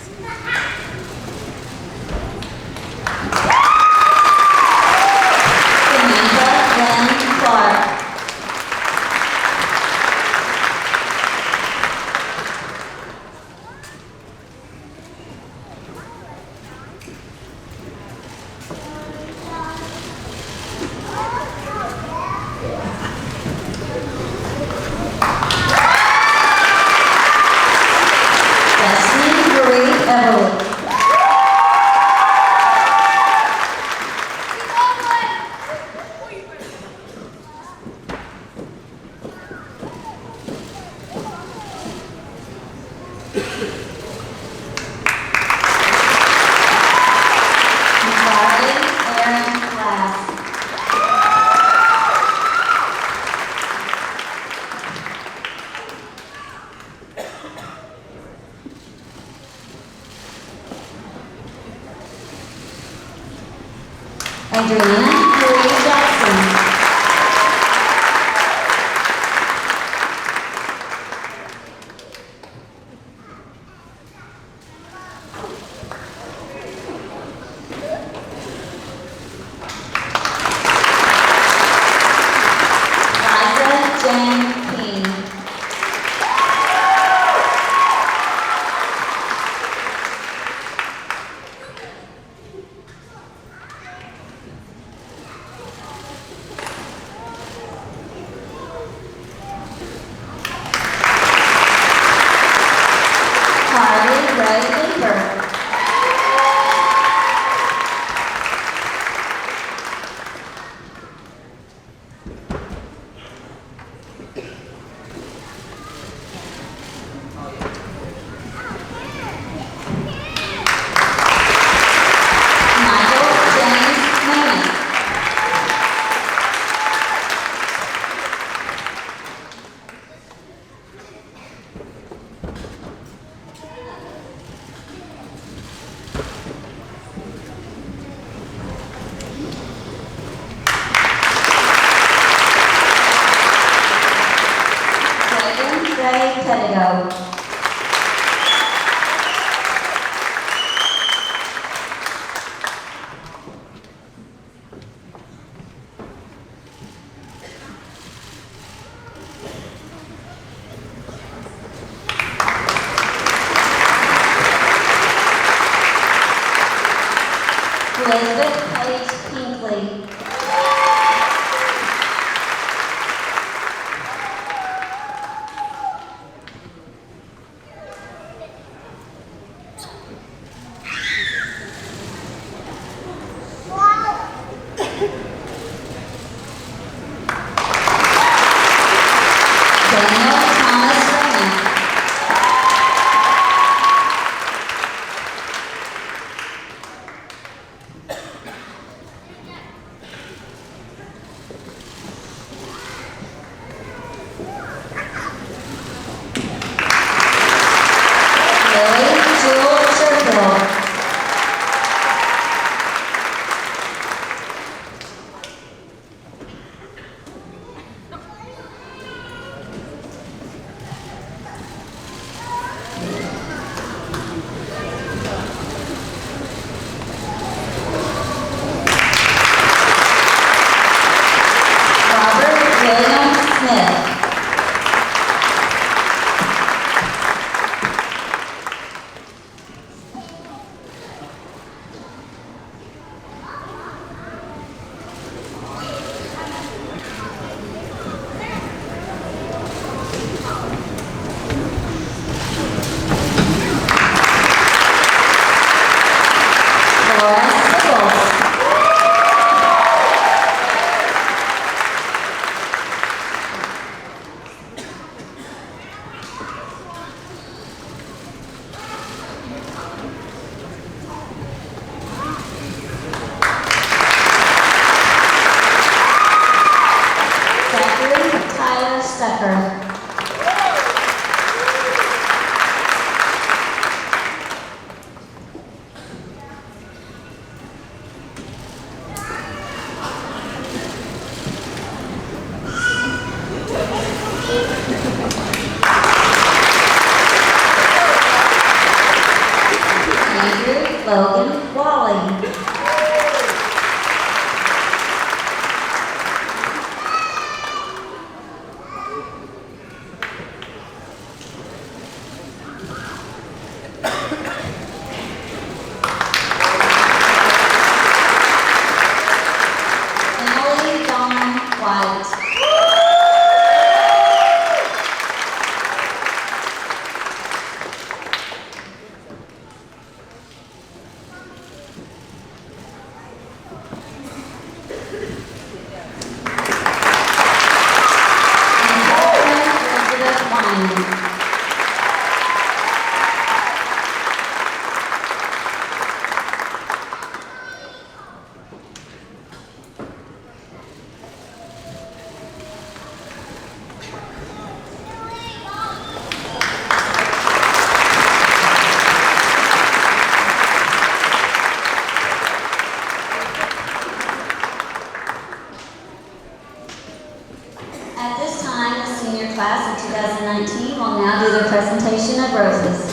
Samantha Lynn Clark. Destiny Marie Everly. Riley Aaron Glass. Adriana Marie Jackson. Liza Jane King. Carly Ray Weaver. Michael James Manning. Jaden Ray Pettigo. Elizabeth Paige Pinkley. Daniel Thomas Raymond. Andrew Logan Wally. Emily Dawn White. Elizabeth Wyman. At this time, the senior class of 2019 will now do their presentation of roses.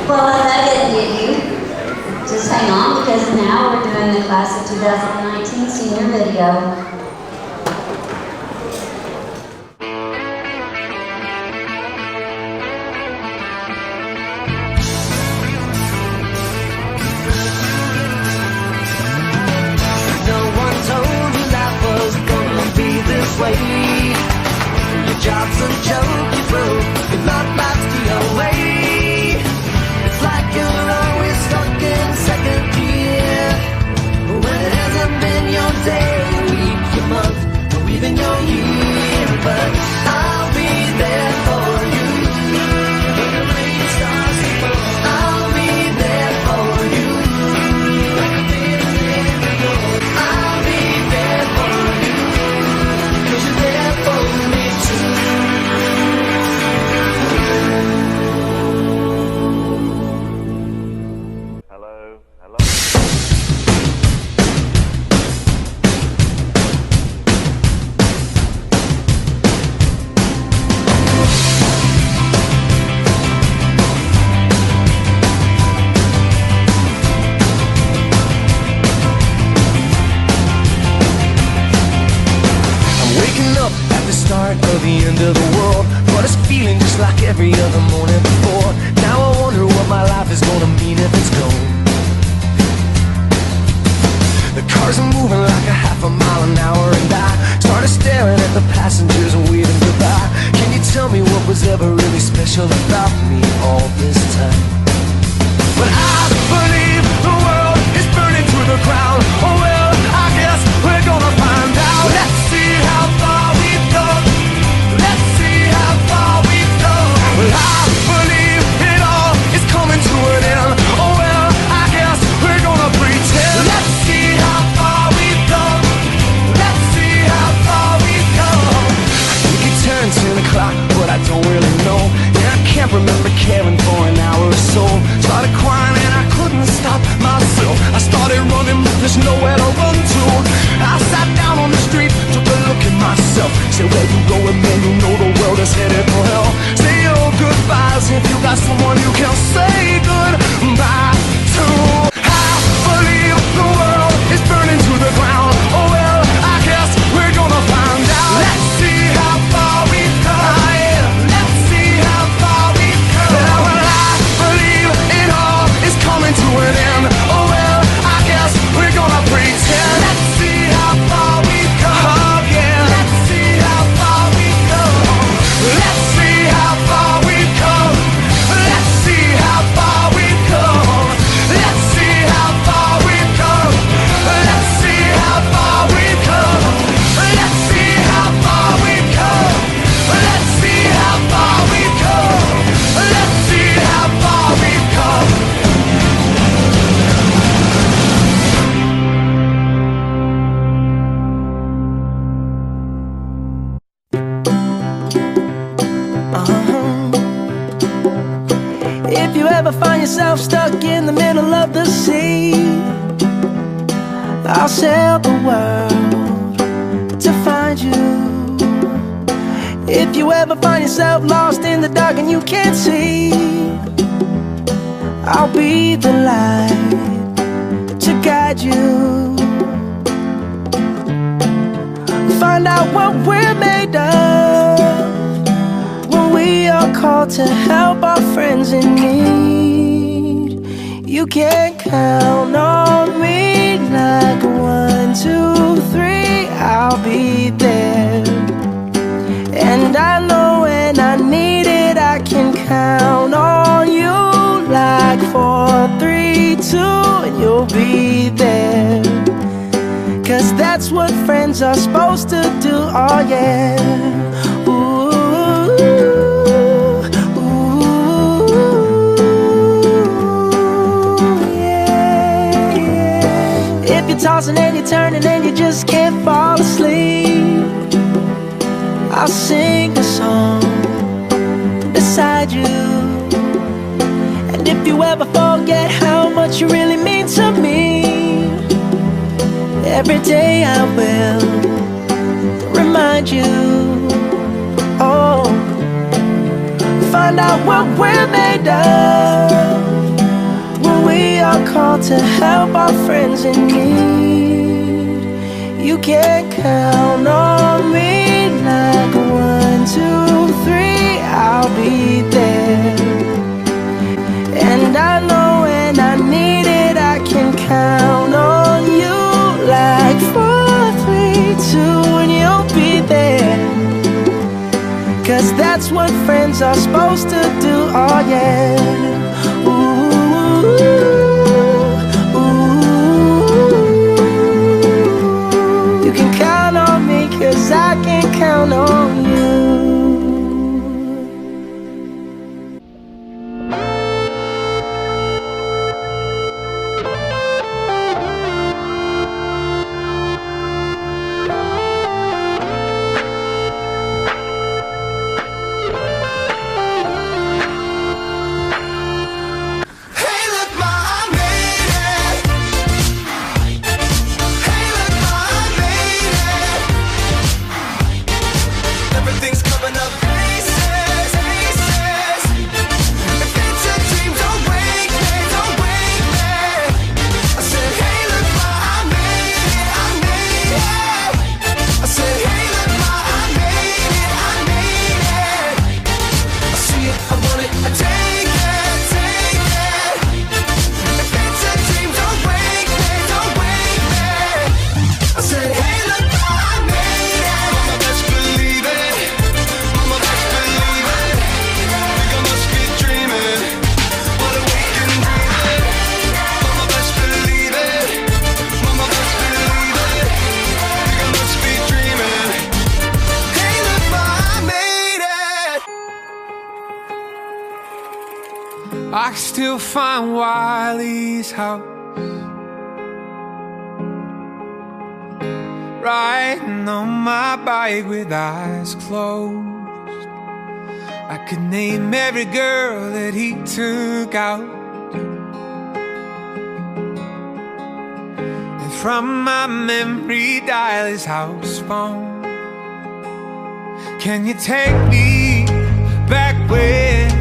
Well, if that didn't get you, just hang on because now we're doing the class of 2019 senior video. Your job's a joke, you broke, your love life's the away. the end of the world, but it's feeling just like every other morning before. Now I wonder what my life is gonna mean if it's gone. The cars are moving like a half a mile an hour, and I started staring at the passengers and waving goodbye. Can you tell me what was ever really special about me all this time? But I believe the world is burning to the ground. Oh well, I guess we're gonna find out. Let's see how far we've come. Let's see how far we've come. Well, I believe it all is coming to an end. Oh well, I guess we're gonna pretend. Let's see how far we've come. Let's see how far we've come. I think it turned 10 o'clock, but I don't really know. And I can't remember caring for an hour or so. Started crying and I couldn't stop myself. I started running, but there's nowhere to run to. I sat down on the street, took a look at myself. Said, where you going, man? You know the world is headed for hell. Say your goodbyes if you got someone you can say goodbye to. I believe the world is burning to the ground. Oh well, I guess we're gonna find out. Let's see how far we've come. Yeah. Let's see how far we've come. Well, I believe it all is coming to an end. Oh well, I guess we're gonna pretend. Let's see how far we've come. Oh yeah. Let's see how far we've come. Let's see how far we've come. Let's see how far we've come. Let's see how far we've come. Let's see how far we've come. Let's see how far we've come. Let's see how far we've come. Let's see how far we've come. If you ever find yourself stuck in the middle of the sea, I'll sail the world to find you. If you ever find yourself lost in the dark and you can't see, I'll be the light to guide you. Find out what we're made of when we are called to help our friends in need. You can count on me like 1, 2, 3, I'll be there. And I know when I need it, I can count on you like 4, 3, 2, and you'll be there. 'Cause that's what friends are supposed to do, oh yeah. Ooh, ooh, yeah, yeah. If you're tossing and you're turning and you just can't fall asleep, I'll sing a song beside you. And if you ever forget how much you really mean to me, every day I will remind you. Oh, find out what we're made of when we are called to help our friends in need. You can count on me like 1, 2, 3, I'll be there. And I know when I need it, I can count on you like 4, 3, 2, and you'll be there. 'Cause that's what friends are supposed to do, oh yeah. Ooh, ooh. You can count on me 'cause I can count on you. I still find Wiley's house, riding on my bike with eyes closed. I could name every girl that he took out, and from my memory dial his house phone. Can you take me back when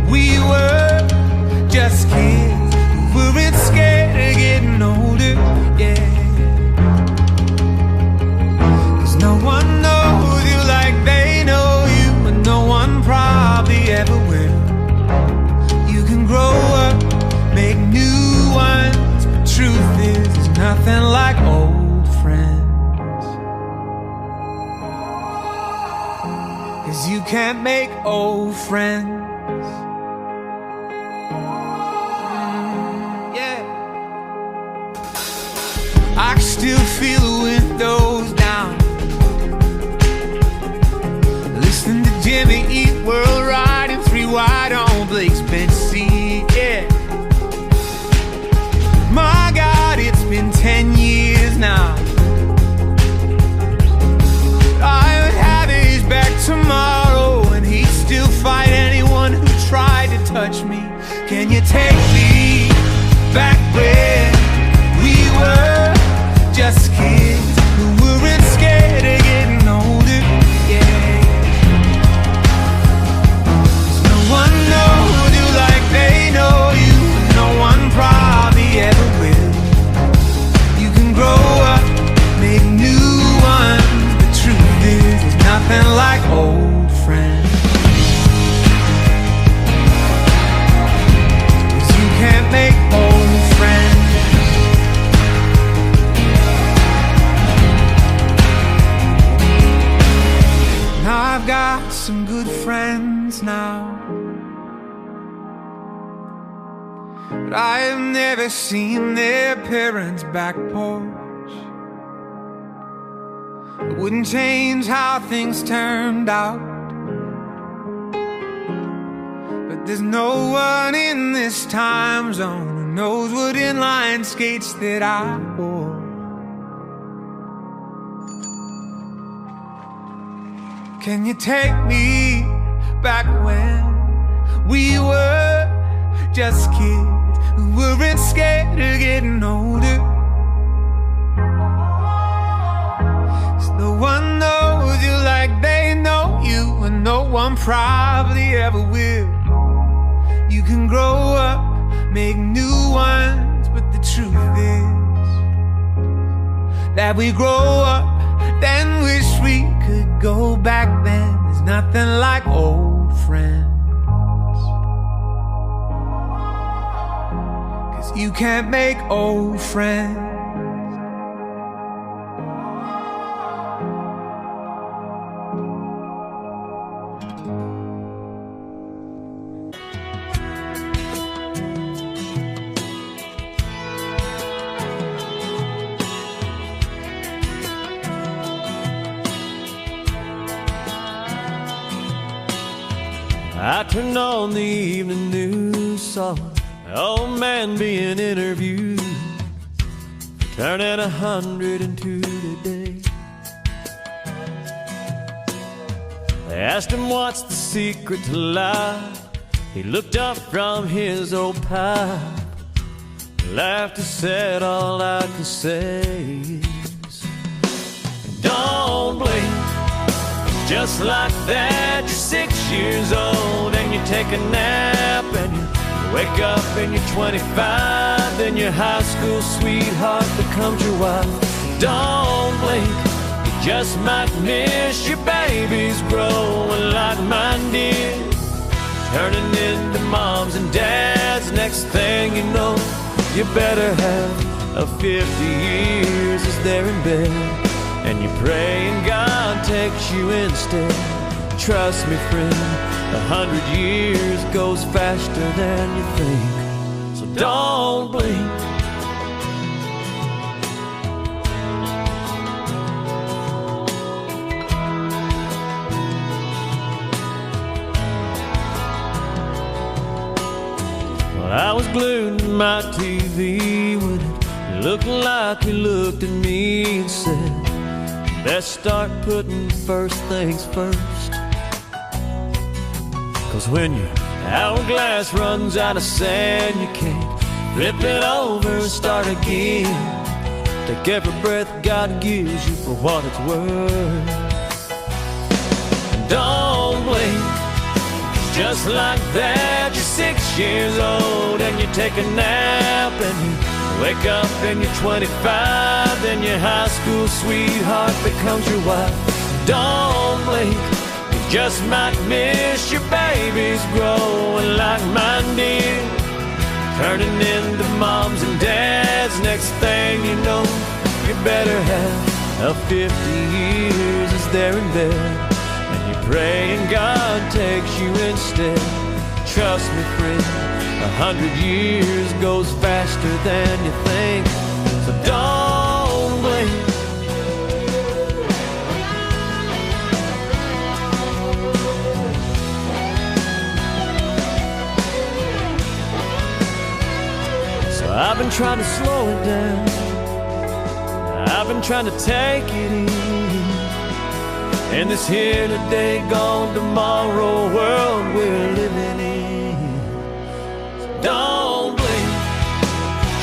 we were just kids? We weren't scared of getting older, yeah. 'Cause no one knows you like they know you, and no one probably ever will. You can grow up, make new ones, but truth is, there's nothing like old friends. 'Cause you can't make old friends. I can still feel the windows down, listening to Jimmy Eat World, riding 3 wide on Blake's bench seat, yeah. My God, it's been 10 years now. I would have his back tomorrow, and he'd still fight anyone who tried to touch me. Can you take me back when we were just kids who weren't scared of getting older, yeah. 'Cause no one knows you like they know you, and no one probably ever will. You can grow up, make new ones, but truth is, there's nothing like old friends. 'Cause you can't make old friends. I've got some good friends now, but I have never seen their parents' back porch. It wouldn't change how things turned out, but there's no one in this time zone who knows what inline skates that I wore. Can you take me back when we were just kids who weren't scared of getting older? 'Cause no one knows you like they know you, and no one probably ever will. You can grow up, make new ones, but the truth is that we grow up, then wish we could go back then. There's nothing like old friends. 'Cause you can't make old friends. I turned on the evening news, saw an old man being interviewed, turning 102 today. They asked him what's the secret to life. He looked up from his old pipe, laughed and said, all I can say is, don't blink. Just like that, you're 6 years old and you take a nap, and you wake up and you're 25, then your high school sweetheart becomes your wife. Don't blink, you just might miss your babies growing like mine did, turning into moms and dads. Next thing you know, you better have a 50 years as they're in bed, and you pray and God takes you instead. Trust me, friend, 100 years goes faster than you think, so don't blink. glued to my TV when it looked like he looked at me and said, best start putting first things first. 'Cause when your hourglass runs out of sand, you can't flip it over and start again. Take every breath God gives you for what it's worth. And don't blink, just like that, you're 6 years old and you take a nap and you wake up and you're 25, then your high school sweetheart becomes your wife. Don't blink, you just might miss your babies growing like mine did, turning into moms and dads. Next thing you know, you better have a 50 years is there in bed, and you're praying God takes you instead. Trust me, friend, 100 years goes faster than you think, so don't blink. So I've been trying to slow it down, I've been trying to take it easy in this here today, gone tomorrow world we're living in. Don't blink,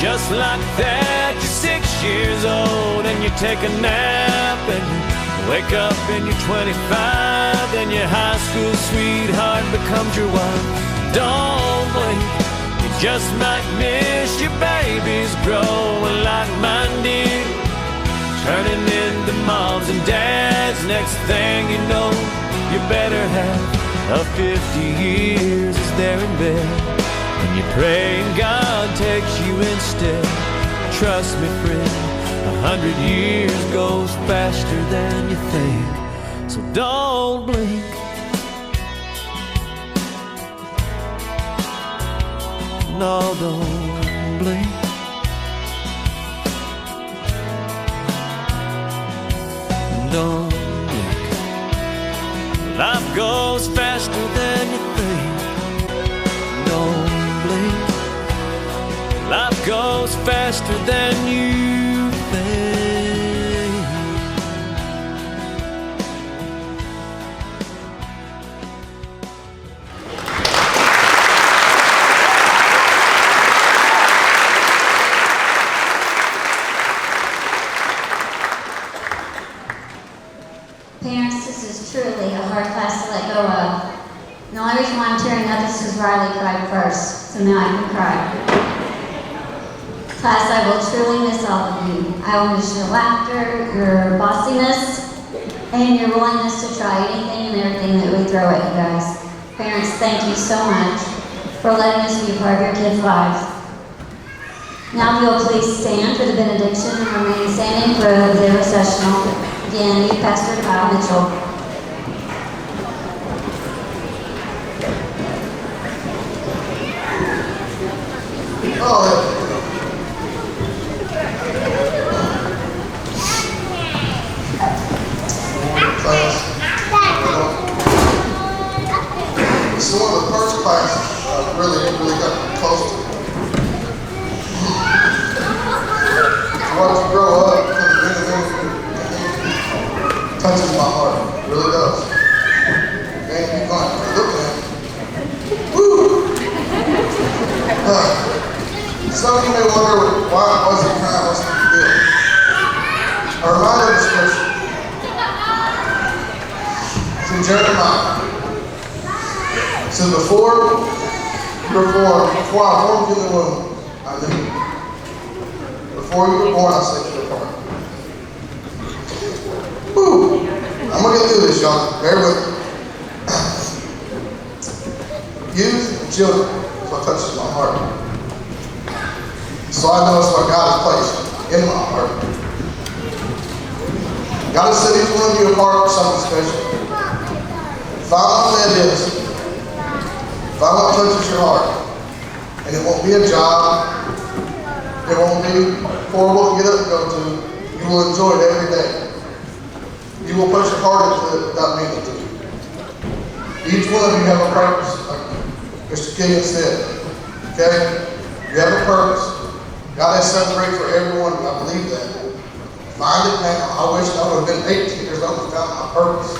just like that, you're 6 years old and you take a nap and you wake up and you're 25, then your high school sweetheart becomes your wife. Don't blink, you just might miss your babies growing like mine did, turning into moms and dads. Next thing you know, you better have a 50 years is there in bed, and you're praying God takes you instead. Trust me, friend, 100 years goes faster than you think, so don't blink. No, don't blink. Don't blink. Life goes faster than you think. Don't blink. Life goes faster than you think. Parents, this is truly a hard class to let go of. The only reason why I'm tearing up is because Riley cried first, so now I can cry. Class, I will truly miss all of you. I will miss your laughter, your bossiness, and your willingness to try anything and everything that we throw at you guys. Parents, thank you so much for letting us be a part of your kids' lives. Now if you'll please stand for the benediction and remain standing for the recessional. Again, Youth Pastor Kyle Mitchell. This is one of the first classes I really got close to. So once you grow up, it touches my heart. It really does. And you can't look at it. Woo! Some of you may wonder why was he crying? What's the deal? A reminder of the scripture. It's in Jeremiah. It says, before I formed you in the womb, I knew you. Before you were born, I set you apart. Woo! I'm going to get through this, y'all. Bear with me. Youth and children is what touches my heart. So I know it's what God has placed in my heart. God has set each one of you apart for something special. Find out what that is. Find out what touches your heart. And it won't be a job. It won't be horrible to get up and go to. You will enjoy it every day. You will put your heart into it without meaning to. Each one of you have a purpose, like Mr. King said. Okay? You have a purpose. God has something great for everyone, and I believe that. Find it now. I wish I would have been 18 years old and found my purpose.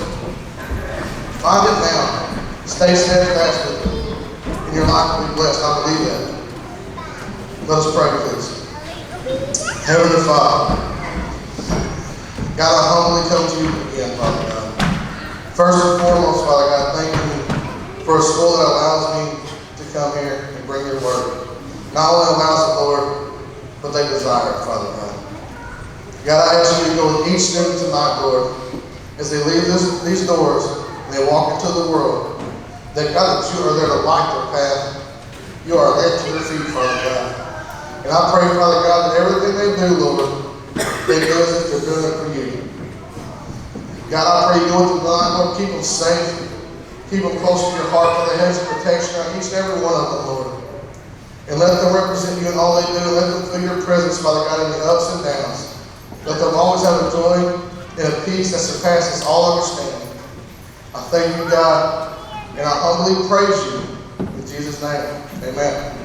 Find it now. Stay steadfast with it, and your life will be blessed. I believe that. Let us pray, please. Heavenly Father, God, I humbly come to you again, Father God. First and foremost, Father God, thank you for a school that allows me to come here and bring your word. Not only allows it, Lord, but they desire it, Father God. God, I ask you to go with each student tonight, Lord, as they leave these doors and they walk into the world, that God, that you are there to light their path. You are led to their feet, Father God. And I pray, Father God, that everything they do, Lord, they do as if they're doing it for you. God, I pray you go with the line, Lord, keep them safe. Keep them close to your heart for the hedge of protection on each and every one of them, Lord. And let them represent you in all they do. Let them feel your presence, Father God, in the ups and downs. Let them always have a joy and a peace that surpasses all understanding. I thank you, God, and I humbly praise you. In Jesus' name, amen.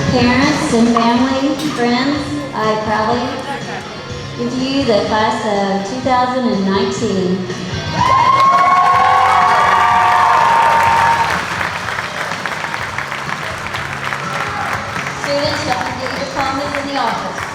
Parents and family, friends, I proudly give you the class of 2019. Students, y'all can get your diplomas in the office.